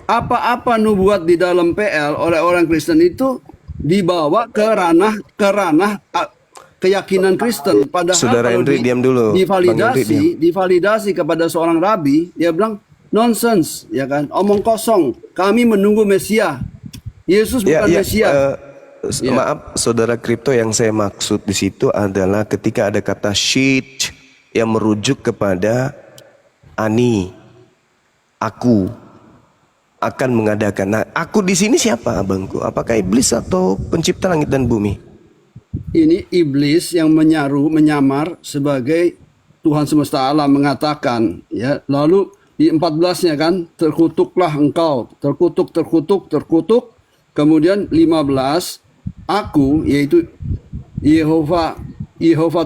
Apa-apa nubuat di dalam PL oleh orang Kristen itu dibawa ke ranah keyakinan Kristen. Padahal Saudara kalau Henry, diam dulu. divalidasi kepada seorang rabi, dia bilang nonsense, ya kan, omong kosong. Kami menunggu Mesia. Yesus bukan Mesia. Maaf saudara kripto, yang saya maksud di situ adalah ketika ada kata syit yang merujuk kepada ani, aku akan mengadakan. Nah, aku di sini siapa abangku? Apakah iblis atau pencipta langit dan bumi? Ini iblis yang menyamar sebagai Tuhan semesta alam mengatakan, ya. Lalu di 14-nya kan, terkutuklah engkau, terkutuk. Kemudian 15, aku, yaitu Yehova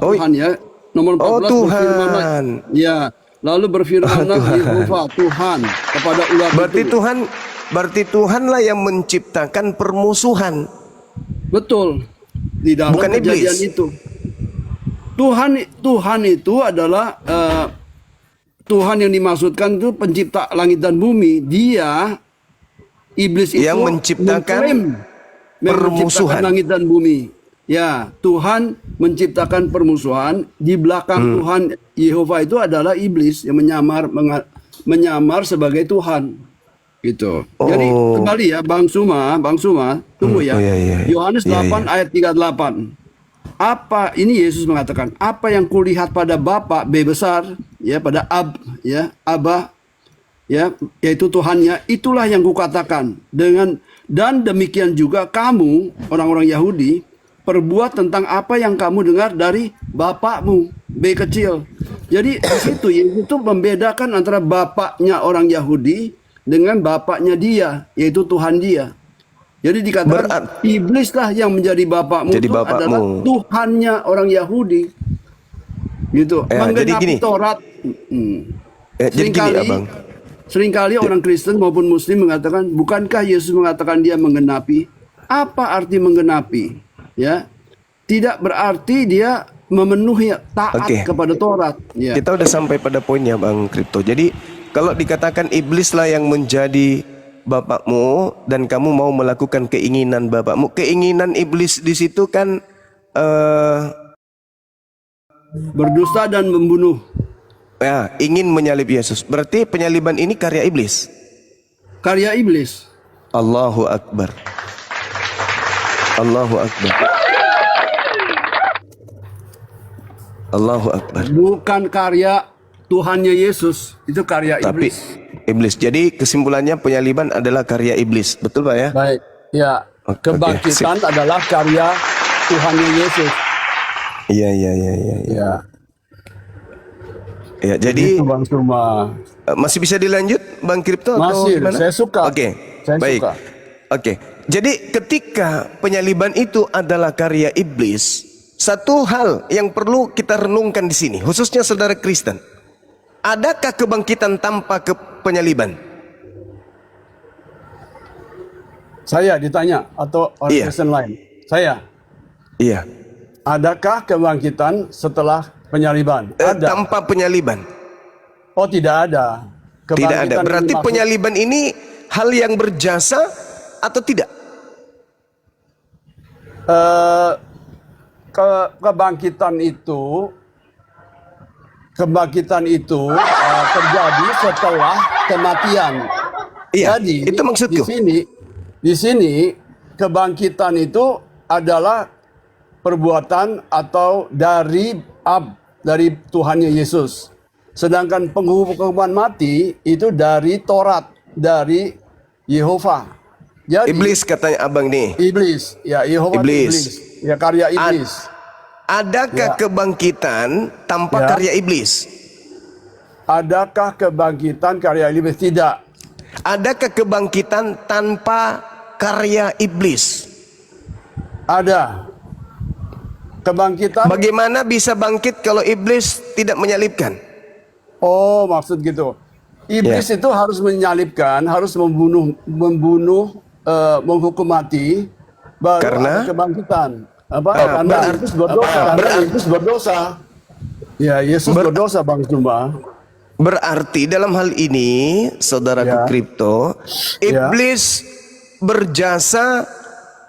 Tuhan, ya. Nomor 14 berfirmanlah, ya. Lalu berfirmanlah Yehova Tuhan kepada ular itu. Berarti Tuhanlah yang menciptakan permusuhan. Betul. Di dalam Bukan kejadian iblis. itu. Tuhan itu adalah Tuhan yang dimaksudkan itu pencipta langit dan bumi. Dia, iblis itu yang menciptakan permusuhan langit dan bumi. Ya, Tuhan menciptakan permusuhan. Di belakang Tuhan Yehova itu adalah iblis yang menyamar sebagai Tuhan. Gitu. Jadi kembali ya Bang Suma, tunggu ya. Yohanes 8 ayat 38. Apa ini Yesus mengatakan? Apa yang kulihat pada Bapa B besar, ya, pada Abba, ya, yaitu Tuhannya, itulah yang kukatakan. Dan demikian juga kamu orang-orang Yahudi perbuat tentang apa yang kamu dengar dari bapakmu B kecil. Jadi di situ Yesus itu membedakan antara bapaknya orang Yahudi dengan bapaknya dia, yaitu Tuhan dia. Jadi dikatakan iblislah yang menjadi bapakmu, itu adalah Tuhannya orang Yahudi. Gitu. Menggenapi Taurat. Seringkali orang Kristen maupun Muslim mengatakan, bukankah Yesus mengatakan dia menggenapi? Apa arti menggenapi? Ya, tidak berarti dia memenuhi taat kepada Taurat. Ya. Kita udah sampai pada poinnya Bang Kripto. Jadi kalau dikatakan iblislah yang menjadi bapakmu dan kamu mau melakukan keinginan bapakmu, keinginan iblis di situ kan berdusta dan membunuh. Ya, ingin menyalib Yesus. Berarti penyaliban ini karya iblis. Karya iblis. Allahu Akbar. Allahu Akbar. Allahu Akbar. Bukan karya Tuhannya Yesus, itu karya tapi iblis. Jadi kesimpulannya penyaliban adalah karya iblis. Betul Pak ya? Baik. Ya. Kebangkitan adalah karya Tuhannya Yesus. Iya. Ya. Ya, jadi Bang Suma. Masih bisa dilanjut Bang Kripto atau masih, gimana? saya suka. Baik. Jadi ketika penyaliban itu adalah karya iblis, satu hal yang perlu kita renungkan di sini, khususnya saudara Kristen. Adakah kebangkitan tanpa penyaliban? Saya ditanya atau orang Kristen lain? Saya. Iya. Adakah kebangkitan setelah penyaliban? Ada. Tanpa penyaliban? Oh, tidak ada. Tidak ada. Berarti penyaliban ini hal yang berjasa atau tidak? Kebangkitan itu terjadi setelah kematian. Iya, jadi itu maksudku. Di sini kebangkitan itu adalah perbuatan atau dari Tuhannya Yesus. Sedangkan penghukuman mati itu dari Taurat, dari Yehova. Jadi, iblis katanya abang nih. Iblis, ya Yehova iblis. Ya karya iblis. Adakah kebangkitan tanpa karya iblis? Adakah kebangkitan karya iblis? Tidak. Adakah kebangkitan tanpa karya iblis? Ada. Kebangkitan. Bagaimana bisa bangkit kalau iblis tidak menyalibkan? Oh, maksud gitu. Iblis itu harus menyalibkan, harus membunuh, menghukum mati, baru karena ada kebangkitan. Karena Yesus berdosa. Yesus berdosa. Ya, Yesus berdosa Bang Suma. Berarti dalam hal ini, saudaraku Kripto, iblis berjasa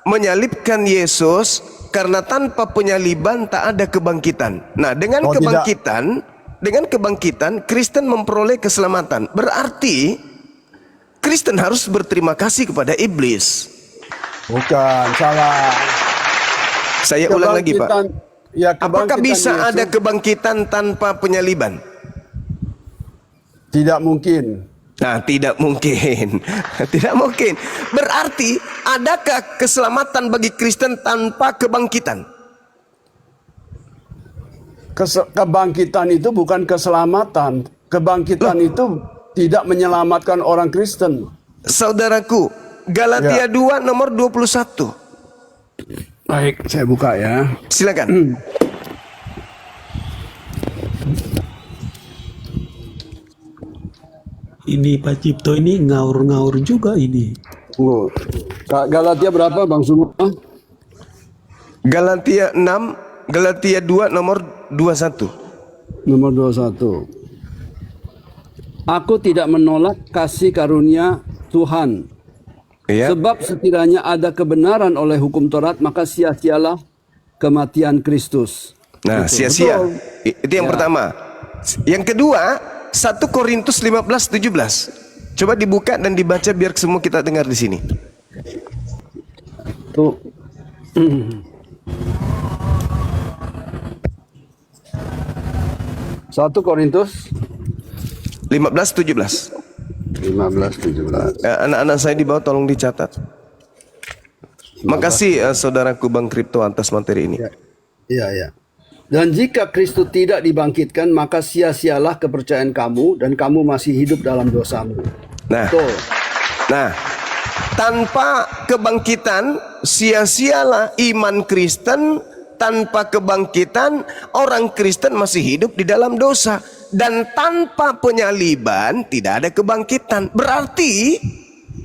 menyalibkan Yesus karena tanpa penyaliban tak ada kebangkitan. Nah, dengan kebangkitan Kristen memperoleh keselamatan. Berarti Kristen harus berterima kasih kepada iblis. Bukan, salah. Saya ulang lagi, Pak. Ya, Apakah kebangkitan bisa Yesus ada kebangkitan tanpa penyaliban? tidak mungkin. Nah, tidak mungkin. Tidak mungkin. Berarti adakah keselamatan bagi Kristen tanpa kebangkitan? Kebangkitan itu bukan keselamatan. Kebangkitan itu tidak menyelamatkan orang Kristen. Saudaraku, Galatia 2 nomor 21. Baik, saya buka ya. Silakan. Ini Pak Cipto ini ngaur-ngaur juga ini. Tunggu. Galatia berapa Bang Suma? Galatia 6, Galatia 2 nomor 21. Nomor 21. Aku tidak menolak kasih karunia Tuhan. Ya. Sebab sekiranya ada kebenaran oleh hukum Taurat, maka sia-sialah kematian Kristus. Nah, Gitu. sia-sia. Betul. Itu yang pertama. Yang kedua, 1 Korintus 15:17. Coba dibuka dan dibaca biar semua kita dengar di sini. Tuh. 1 Korintus 15:17. 15:17. Anak-anak saya di bawah tolong dicatat. Makasih saudaraku Bang Kripto atas materi ini. Iya, ya. Dan jika Kristus tidak dibangkitkan, maka sia-sialah kepercayaan kamu dan kamu masih hidup dalam dosamu. Nah, Betul. nah, tanpa kebangkitan sia-sialah iman Kristen. Tanpa kebangkitan orang Kristen masih hidup di dalam dosa. Dan tanpa penyaliban tidak ada kebangkitan. Berarti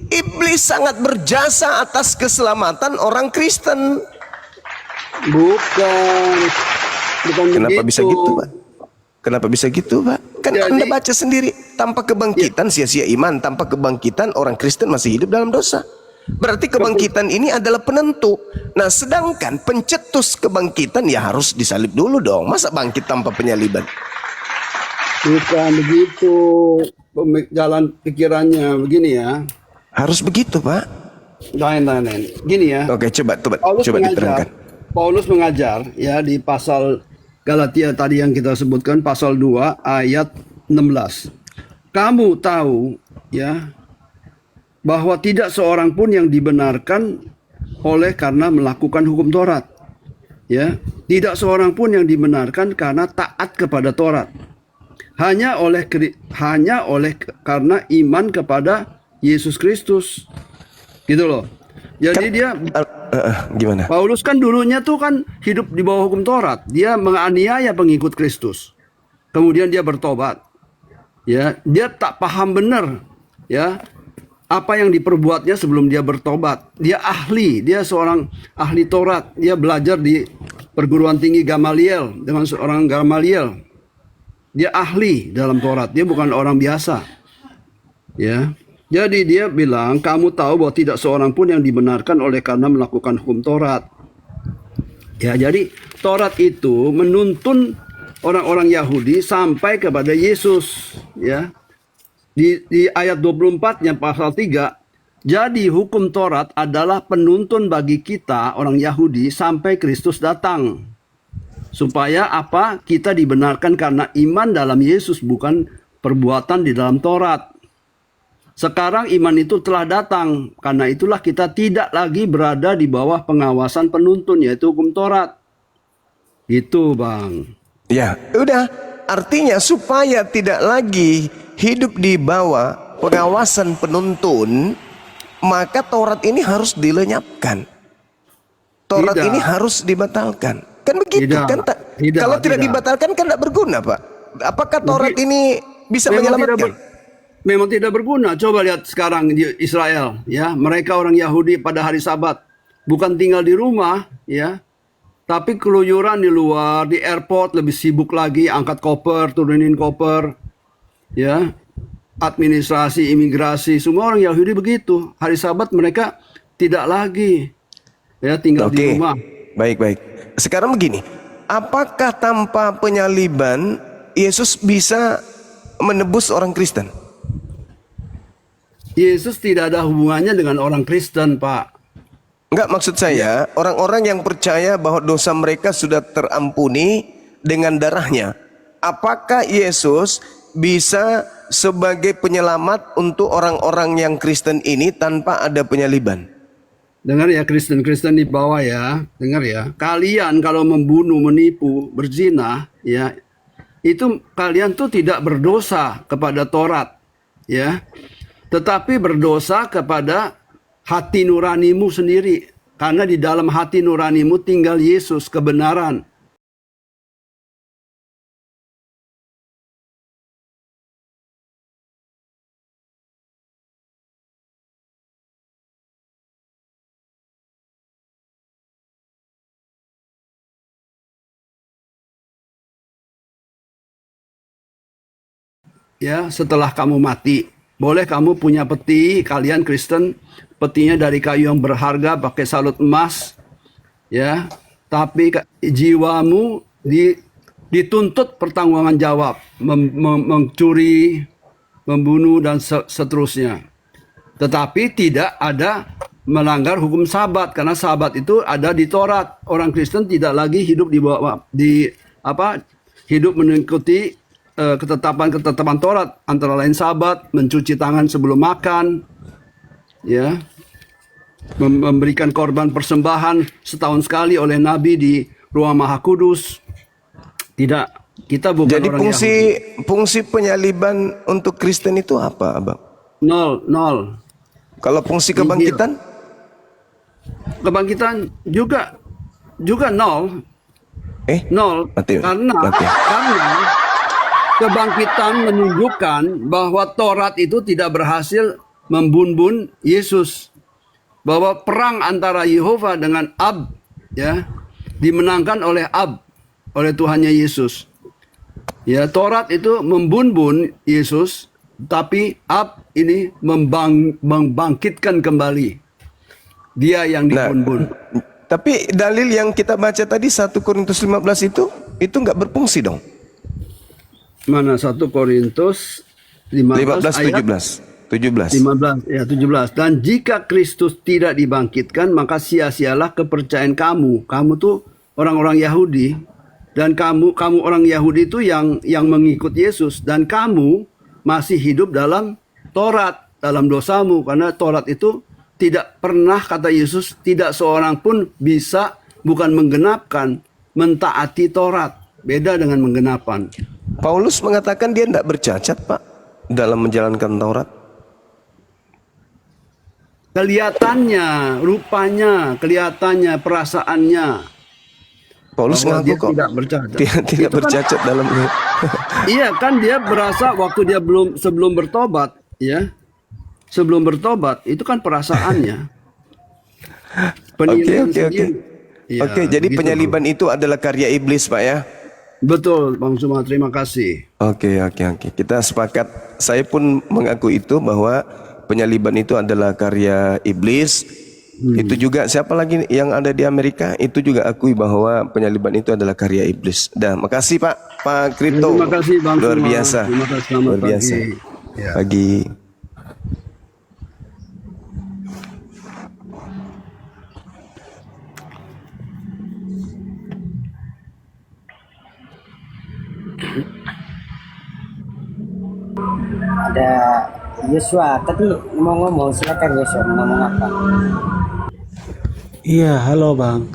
iblis sangat berjasa atas keselamatan orang Kristen. Bukan Kenapa begitu. bisa gitu, Pak? Kenapa bisa gitu, Pak? Kan Jadi- Anda baca sendiri, tanpa kebangkitan sia-sia iman, tanpa kebangkitan orang Kristen masih hidup dalam dosa. Berarti kebangkitan ini adalah penentu. Nah, sedangkan pencetus kebangkitan ya harus disalib dulu dong. Masa bangkit tanpa penyaliban? Bukan begitu jalan pikirannya, begini ya. Harus begitu, Pak. Lain. Gini ya. Oke, coba Paulus diterangkan. Paulus mengajar ya di pasal Galatia tadi yang kita sebutkan, pasal 2 ayat 16. Kamu tahu ya bahwa tidak seorang pun yang dibenarkan oleh karena melakukan hukum Taurat. Ya, tidak seorang pun yang dibenarkan karena taat kepada Taurat. Hanya oleh karena iman kepada Yesus Kristus. Gitu loh. Jadi dia Gimana? Paulus kan dulunya tuh kan hidup di bawah hukum Taurat. Dia menganiaya pengikut Kristus. Kemudian dia bertobat. Ya, dia tak paham benar ya apa yang diperbuatnya sebelum dia bertobat. Dia ahli, dia seorang ahli Taurat. Dia belajar di perguruan tinggi Gamaliel dengan seorang Gamaliel. Dia ahli dalam Taurat. Dia bukan orang biasa. Ya. Jadi dia bilang, kamu tahu bahwa tidak seorang pun yang dibenarkan oleh karena melakukan hukum Taurat. Ya, jadi Taurat itu menuntun orang-orang Yahudi sampai kepada Yesus, ya. Di ayat 24-nya pasal 3, jadi hukum Taurat adalah penuntun bagi kita orang Yahudi sampai Kristus datang. Supaya apa? Kita dibenarkan karena iman dalam Yesus, bukan perbuatan di dalam Taurat. Sekarang iman itu telah datang, karena itulah kita tidak lagi berada di bawah pengawasan penuntun, yaitu hukum Taurat. Itu, Bang. Ya, udah. Artinya supaya tidak lagi hidup di bawah pengawasan penuntun, maka Taurat ini harus dilenyapkan. Taurat Tidak. ini harus dibatalkan. Kan begitu Tidak. kan? Kalau tidak dibatalkan kan tidak berguna, Pak. Apakah Taurat ini bisa menyelamatkan? Memang tidak berguna. Coba lihat sekarang di Israel, ya. Mereka orang Yahudi pada hari Sabat bukan tinggal di rumah, ya. Tapi keluyuran di luar, di airport lebih sibuk lagi, angkat koper, turunin koper, ya. Administrasi, imigrasi, semua orang Yahudi begitu. Hari Sabat mereka tidak lagi, ya, tinggal di rumah. Baik. Sekarang begini, apakah tanpa penyaliban Yesus bisa menebus orang Kristen? Yesus tidak ada hubungannya dengan orang Kristen, Pak. Enggak, maksud saya orang-orang yang percaya bahwa dosa mereka sudah terampuni dengan darahnya. Apakah Yesus bisa sebagai penyelamat untuk orang-orang yang Kristen ini tanpa ada penyaliban? Dengar ya Kristen-Kristen di bawah ya, dengar ya. Kalian kalau membunuh, menipu, berzina, ya, itu kalian tuh tidak berdosa kepada Taurat, ya. Tetapi berdosa kepada hati nuranimu sendiri. Karena di dalam hati nuranimu tinggal Yesus, kebenaran. Ya, setelah kamu mati, boleh kamu punya peti, kalian Kristen, petinya dari kayu yang berharga, pakai salut emas, ya. Tapi jiwamu dituntut pertanggungjawaban jawab, mencuri, membunuh dan seterusnya. Tetapi tidak ada melanggar hukum Sabat, karena Sabat itu ada di Taurat. Orang Kristen tidak lagi hidup hidup mengikuti ketetapan Taurat, antara lain Sabat, mencuci tangan sebelum makan, ya, memberikan korban persembahan setahun sekali oleh Nabi di Ruang Maha Kudus. Tidak, kita bukan jadi orang fungsi penyaliban untuk Kristen itu apa, Abang? Nol. Kalau fungsi kebangkitan? Kebangkitan juga nol. Nol. Karena kebangkitan menunjukkan bahwa Taurat itu tidak berhasil membunbun Yesus. Bahwa perang antara Yehova dengan Ab, ya, dimenangkan oleh Ab, oleh Tuhannya Yesus. Ya, Taurat itu membunbun Yesus, tapi Ab ini membangkitkan kembali. Dia yang dibunbun. Tapi dalil yang kita baca tadi 1 Korintus 15 itu nggak berfungsi dong. Mana 1 Korintus 15 17. Ya, 17. Dan jika Kristus tidak dibangkitkan, maka sia-sialah kepercayaan kamu. Kamu tuh orang-orang Yahudi, dan kamu orang Yahudi itu yang mengikut Yesus, dan kamu masih hidup dalam Taurat, dalam dosamu, karena Taurat itu tidak pernah, kata Yesus, tidak seorang pun bisa bukan menggenapkan, mentaati Taurat. Beda dengan menggenapkan. Paulus mengatakan dia tidak bercacat, Pak, dalam menjalankan Taurat. Kelihatannya, rupanya, kelihatannya, perasaannya. Paulus ngaku kok tidak bercacat. Tidak bercacat kan, dalam iya kan, dia berasa waktu dia sebelum bertobat, ya. Sebelum bertobat itu kan perasaannya. Oke, jadi penyaliban itu adalah karya iblis, Pak, ya. Betul, Bang Suma, terima kasih. Oke. Kita sepakat. Saya pun mengaku itu, bahwa penyaliban itu adalah karya iblis. Itu juga siapa lagi yang ada di Amerika, itu juga akui bahwa penyaliban itu adalah karya iblis. Dah, makasih Pak Kripto. Terima kasih, Bang Luar Suma. biasa. Terima kasih, selamat Luar biasa. pagi. Ya. Pagi. Ada Yosua tadi mau ngomong, silakan Yosua, mau ngomong apa? Iya, halo Bang.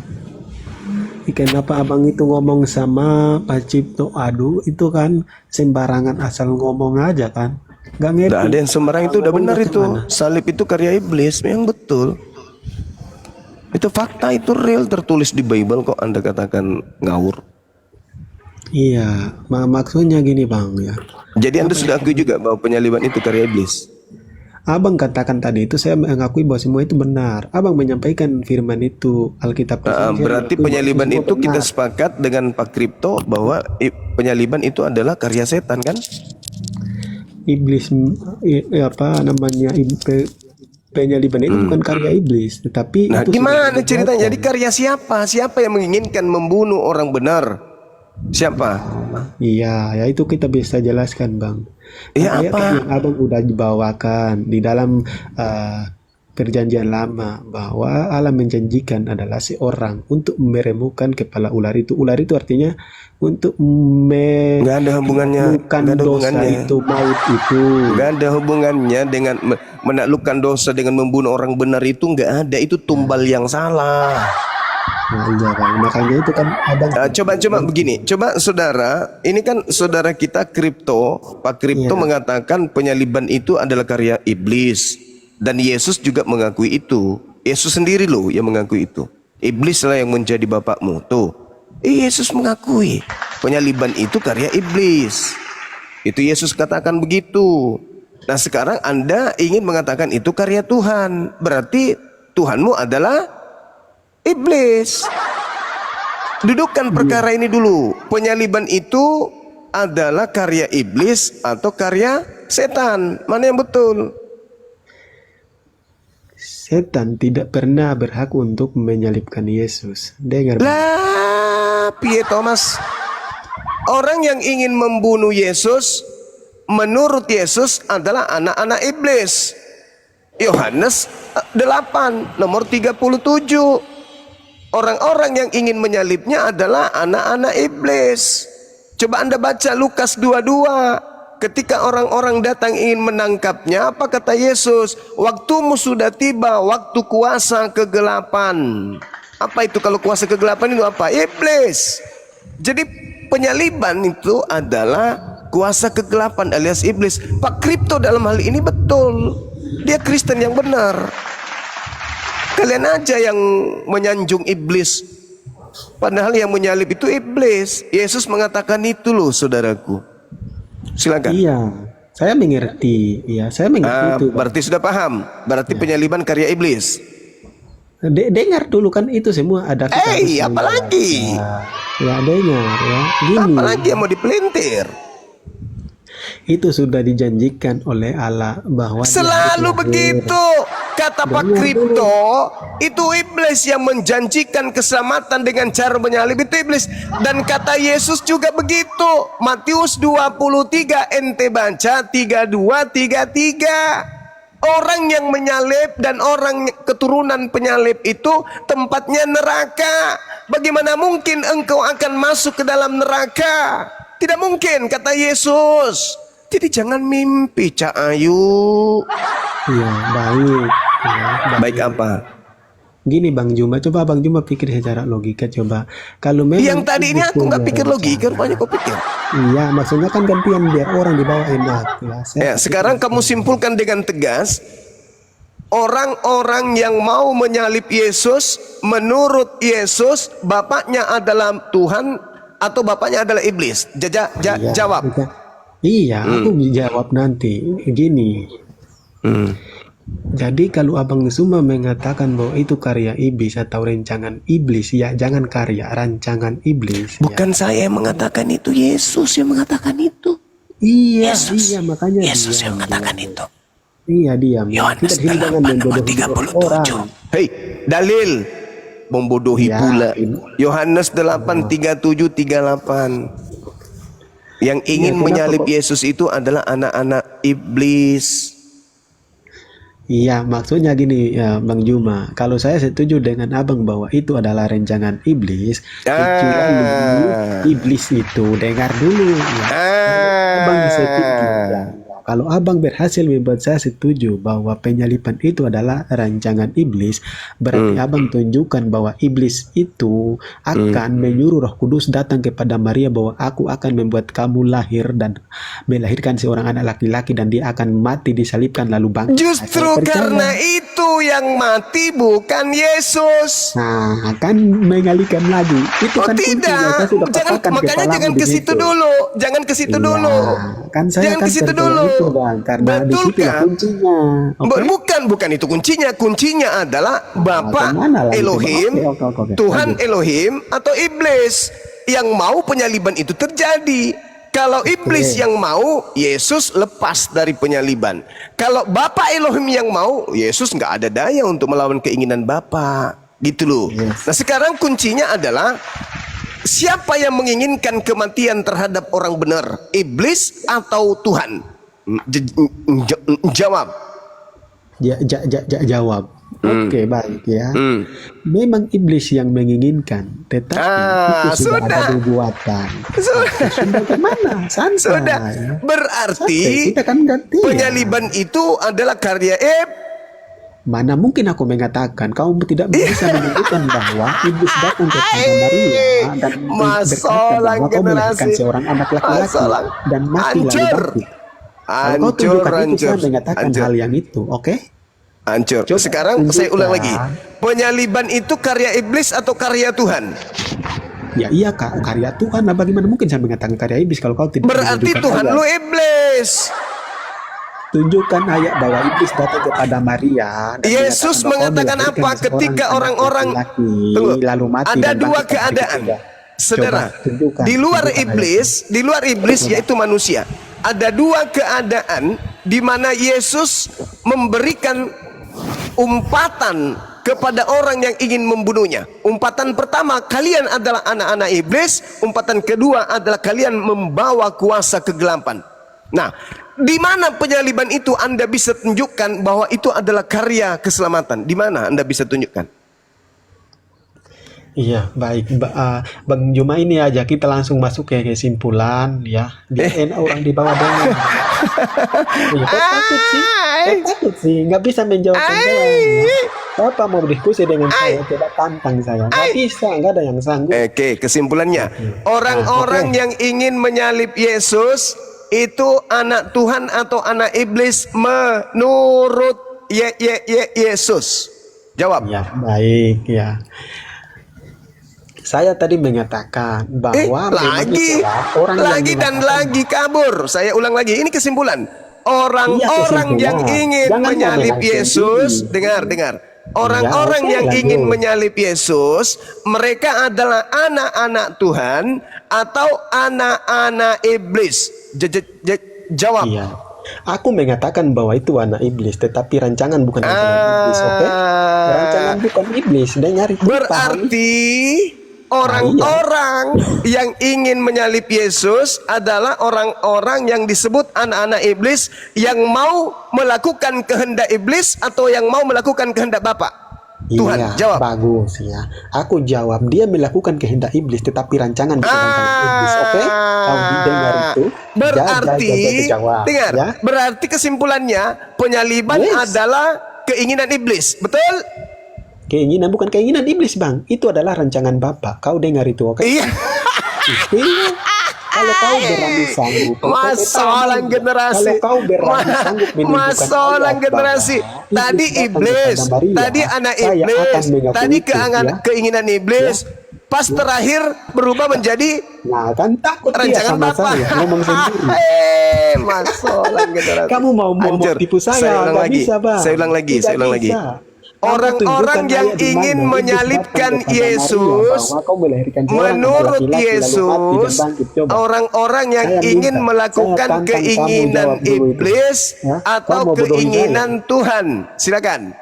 Kenapa abang itu ngomong sama Pak Cipto Adu itu kan sembarangan, asal ngomong aja kan? Gak ngerti. Tidak ada yang sembarang, itu udah benar itu. Salib itu karya iblis, yang betul. Itu fakta, itu real, tertulis di Bible kok. Anda katakan ngawur. Iya, maksudnya gini Bang ya. Jadi Anda sudah akui juga bahwa penyaliban itu karya iblis? Abang katakan tadi itu, saya mengakui bahwa semua itu benar. Abang menyampaikan firman itu, Alkitab. Berarti penyaliban itu benar. Kita sepakat dengan Pak Kripto bahwa penyaliban itu adalah karya setan, kan? Iblis, apa namanya, penyaliban itu bukan karya iblis, tetapi nah, itu gimana ceritanya? Jadi karya siapa? Siapa yang menginginkan membunuh orang benar? Siapa? Iya, ya itu kita bisa jelaskan Bang. Iya, apa? Yang abang udah dibawakan di dalam perjanjian lama bahwa Allah menjanjikan adalah seorang untuk meremukkan kepala ular itu. Ular itu artinya untuk Nggak ada hubungannya, menaklukkan nggak ada dosa hubungannya. itu, maut itu. Nggak ada hubungannya dengan menaklukkan dosa dengan membunuh orang benar, itu nggak ada. Itu tumbal yang salah. Nah, iya Bang. Makanya itu kan abang Coba begini, coba saudara, ini kan saudara kita Kripto, Pak Kripto Iya. mengatakan penyaliban itu adalah karya iblis, dan Yesus juga mengakui itu. Yesus sendiri loh yang mengakui itu. Iblis lah yang menjadi bapakmu. Tuh, Yesus mengakui penyaliban itu karya iblis. Itu Yesus katakan begitu. Nah sekarang Anda ingin mengatakan itu karya Tuhan, berarti Tuhanmu adalah iblis. Dudukkan perkara ini dulu. Penyaliban itu adalah karya iblis atau karya setan? Mana yang betul? setan tidak pernah berhak untuk menyalibkan Yesus. Dengar Bang. Lah, piye Thomas? Orang yang ingin membunuh Yesus menurut Yesus adalah anak-anak iblis. Yohanes 8 nomor 37. Orang-orang yang ingin menyalibnya adalah anak-anak iblis. Coba Anda baca Lukas 22. Ketika orang-orang datang ingin menangkapnya, apa kata Yesus? Waktumu sudah tiba, waktu kuasa kegelapan. Apa itu kalau kuasa kegelapan itu apa? Iblis. Jadi penyaliban itu adalah kuasa kegelapan alias iblis. Pak Kripto dalam hal ini betul. Dia Kristen yang benar. Kalian aja yang menyanjung iblis. Padahal yang menyalib itu iblis. Yesus mengatakan itu loh saudaraku. Silakan. Iya, saya mengerti. Iya, saya mengerti itu. Berarti sudah paham. Berarti penyaliban karya iblis. Dengar dulu kan itu semua ada. Apalagi? Ya dengar ya. Gini. Apalagi yang mau dipelintir? Itu sudah dijanjikan oleh Allah bahwa selalu begitu. Kata Pak Kripto, itu iblis yang menjanjikan keselamatan dengan cara menyalib, itu iblis. Dan kata Yesus juga begitu. Matius 23 ente baca 32-33. Orang yang menyalib dan orang keturunan penyalib itu tempatnya neraka. Bagaimana mungkin engkau akan masuk ke dalam neraka? Tidak mungkin, kata Yesus. Jadi jangan mimpi, Cak Ayu. Iya, baik. Ya, baik apa? Gini Bang Juma, coba Bang Juma pikir secara logika coba. Kalau memang yang tadi ini aku nggak pikir logika, rupanya kau pikir. Iya, maksudnya kan gantian biar orang di bawah enak. Ya, sekarang kamu simpulkan dengan tegas. Orang-orang yang mau menyalib Yesus, menurut Yesus, bapaknya adalah Tuhan atau bapaknya adalah iblis? Jawab. Iya, aku jawab nanti. Gini. Jadi kalau Abang Suma mengatakan bahwa itu karya iblis atau rancangan iblis, ya jangan karya, rancangan iblis. Bukan saya yang mengatakan itu, Yesus yang mengatakan itu. Iya, Yesus. iya makanya Yesus yang mengatakan itu. Iya diam. Yohanes 8 nomor 37. Hei, dalil membodohi pula. Yohanes 8 37 38. Yang ingin menyalib Yesus itu adalah anak-anak iblis. Iya, maksudnya gini ya Bang Juma, kalau saya setuju dengan Abang bahwa itu adalah rancangan iblis, kecuali iblis itu dengar dulu ya. Abang setuju ya. Kalau Abang berhasil membuat saya setuju bahwa penyaliban itu adalah rancangan iblis, berarti Abang tunjukkan bahwa iblis itu akan menyuruh Roh Kudus datang kepada Maria bahwa aku akan membuat kamu lahir dan melahirkan seorang anak laki-laki dan dia akan mati disalibkan lalu bangkit. Justru karena itu yang mati bukan Yesus. Nah, kan mengalihkan lagi. Itu kan tidak. Makanya jangan ke situ dulu. Jangan ke situ dulu. Kan saya jangan ke situ dulu. Bang, karena betul kan? Kuncinya. Okay? Bukan itu kuncinya. Kuncinya adalah Bapa Elohim, Tuhan Elohim atau iblis yang mau penyaliban itu terjadi. Kalau iblis yang mau, Yesus lepas dari penyaliban. Kalau Bapa Elohim yang mau, Yesus nggak ada daya untuk melawan keinginan Bapa. Gitu loh. Nah sekarang kuncinya adalah siapa yang menginginkan kematian terhadap orang benar? Iblis atau Tuhan? Jawab. Jawab. Oke, baik ya. Memang iblis yang menginginkan, tetapi itu sudah ada perbuatan. Sudah kemana? Santai. Sudah. Berarti Santai, kita kan ganti. penyaliban itu adalah karya Mana mungkin aku mengatakan kau tidak bisa menunjukkan bahwa iblis datang kepada Maria dan berkata bahwa kau melahirkan seorang anak laki-laki dan mati lalu bangkit. Kalau kau tunjukkan itu, saya mengatakan hal yang itu, oke? Hancur. Coba Sekarang saya ulang lagi. tunjukkan. Penyaliban itu karya iblis atau karya Tuhan? Ya iya kak, karya Tuhan. Nah, bagaimana mungkin saya mengatakan karya iblis kalau kau tidak Berarti menunjukkan Tuhan ayat? lu iblis. Tunjukkan ayat bahwa iblis datang kepada Maria. Dan Yesus mengatakan bahwa kau apa melahirkan ketika seorang orang-orang anak laki-laki, lalu mati ada dan dua bangkit dari keadaan. ketiga. Saudara, Coba tunjukkan, di luar tunjukkan iblis yaitu manusia. Ada dua keadaan di mana Yesus memberikan umpatan kepada orang yang ingin membunuhnya. Umpatan pertama, kalian adalah anak-anak iblis. Umpatan kedua adalah kalian membawa kuasa kegelapan. Nah, di mana penyaliban itu Anda bisa tunjukkan bahwa itu adalah karya keselamatan? Di mana Anda bisa tunjukkan? Iya, baik. Bang Juma, ini aja kita langsung masuk ke kesimpulan ya. Biar enak orang di bawah dengar. Iya, takut sih, nggak bisa menjawab ya. Bapak mau diskusi dengan saya, coba tantang saya. Nggak bisa, nggak ada yang sanggup. Oke, kesimpulannya, orang-orang yang ingin menyalib Yesus itu anak Tuhan atau anak iblis menurut Yesus? Jawab. Ya, baik ya. Saya tadi mengatakan bahwa lagi kabur. Saya ulang lagi. Ini kesimpulan. Orang-orang yang ingin menyalib Yesus, dengar. Orang-orang yang ingin menyalib Yesus, mereka adalah anak-anak Tuhan atau anak-anak iblis? Jawab. Iya. Aku mengatakan bahwa itu anak iblis, tetapi rancangan bukan rancangan iblis, oke? Rancangan bukan iblis, dengar itu. Berarti orang-orang yang ingin menyalib Yesus adalah orang-orang yang disebut anak-anak iblis yang mau melakukan kehendak iblis atau yang mau melakukan kehendak Bapa? Tuhan, iya, jawab. Bagus ya. Aku jawab, dia melakukan kehendak iblis, tetapi rancangan bukan rancangan iblis, oke? Kau dengar itu? Berarti, jawab, dengar. ya? Berarti kesimpulannya penyaliban adalah keinginan iblis, betul? Keinginan bukan keinginan iblis, Bang. Itu adalah rancangan Bapa. Kau dengar itu, oke? Iya. Kalau kau berani sanggup, masalah generasi. Kalau kau berani sanggup menunjukkan masalah generasi. Tadi iblis, tadi anak iblis, tadi keinginan iblis. Pas terakhir berubah menjadi rancangan Bapa. Ngomong sendiri. Masalah generasi. Kamu mau tipu saya? Saya ulang lagi. Orang-orang yang ingin menyalibkan Yesus menurut Yesus, orang-orang yang ingin melakukan keinginan iblis atau keinginan Tuhan. Silakan.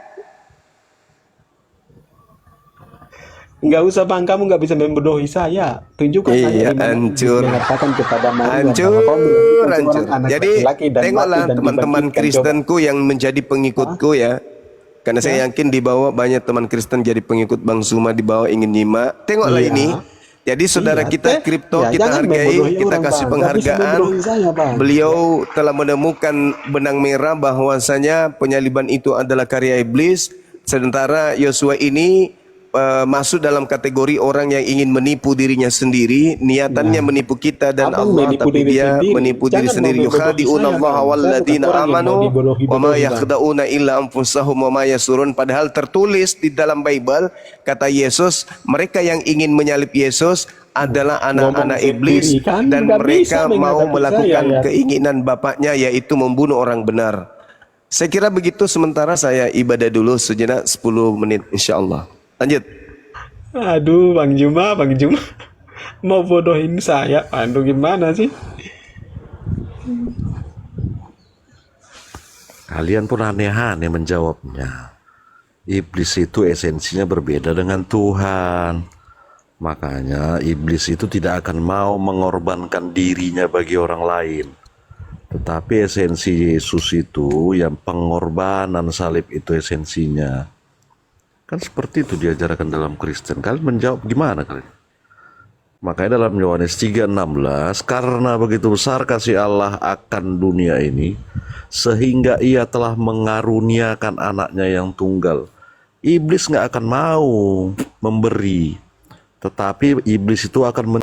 Nggak usah, Bang, kamu nggak bisa membodohi saya. Tunjukkan saya hancur. mengatakan kepada Maria Hancur. Jadi laki-laki dan tengoklah mati dan teman-teman dibangkitkan. Kristenku yang menjadi pengikutku ya. Karena saya yakin di bawah banyak teman Kristen jadi pengikut Bang Suma di bawah ingin nyimak. Tengoklah ini. Jadi saudara kita kripto kita hargai, kita kasih penghargaan. Beliau telah menemukan benang merah bahwasanya penyaliban itu adalah karya iblis. Sementara Yosua ini masuk dalam kategori orang yang ingin menipu dirinya sendiri, niatannya menipu kita dan Allah, tapi dia menipu diri sendiri. Yukhadi'unallaha walladzina amanu wa ma yakhda'una illa anfusahum wa ma yasurun. Padahal tertulis di dalam Bible, kata Yesus, mereka yang ingin menyalib Yesus adalah anak-anak iblis dan mereka mau melakukan keinginan bapaknya, yaitu membunuh orang benar. Saya kira begitu. Sementara saya ibadah dulu sejenak 10 menit insyaallah. Lanjut. Aduh, Bang Juma mau bodohin saya. Aduh, gimana sih? Kalian pun aneh-aneh menjawabnya. Iblis itu esensinya berbeda dengan Tuhan. Makanya iblis itu tidak akan mau mengorbankan dirinya bagi orang lain. Tetapi esensi Yesus itu, yang pengorbanan salib itu esensinya. Kan seperti itu diajarkan dalam Kristen. Kalian menjawab gimana kalian? Makanya dalam Yohanes 3:16, karena begitu besar kasih Allah akan dunia ini, sehingga ia telah mengaruniakan anaknya yang tunggal. Iblis nggak akan mau memberi, tetapi iblis itu akan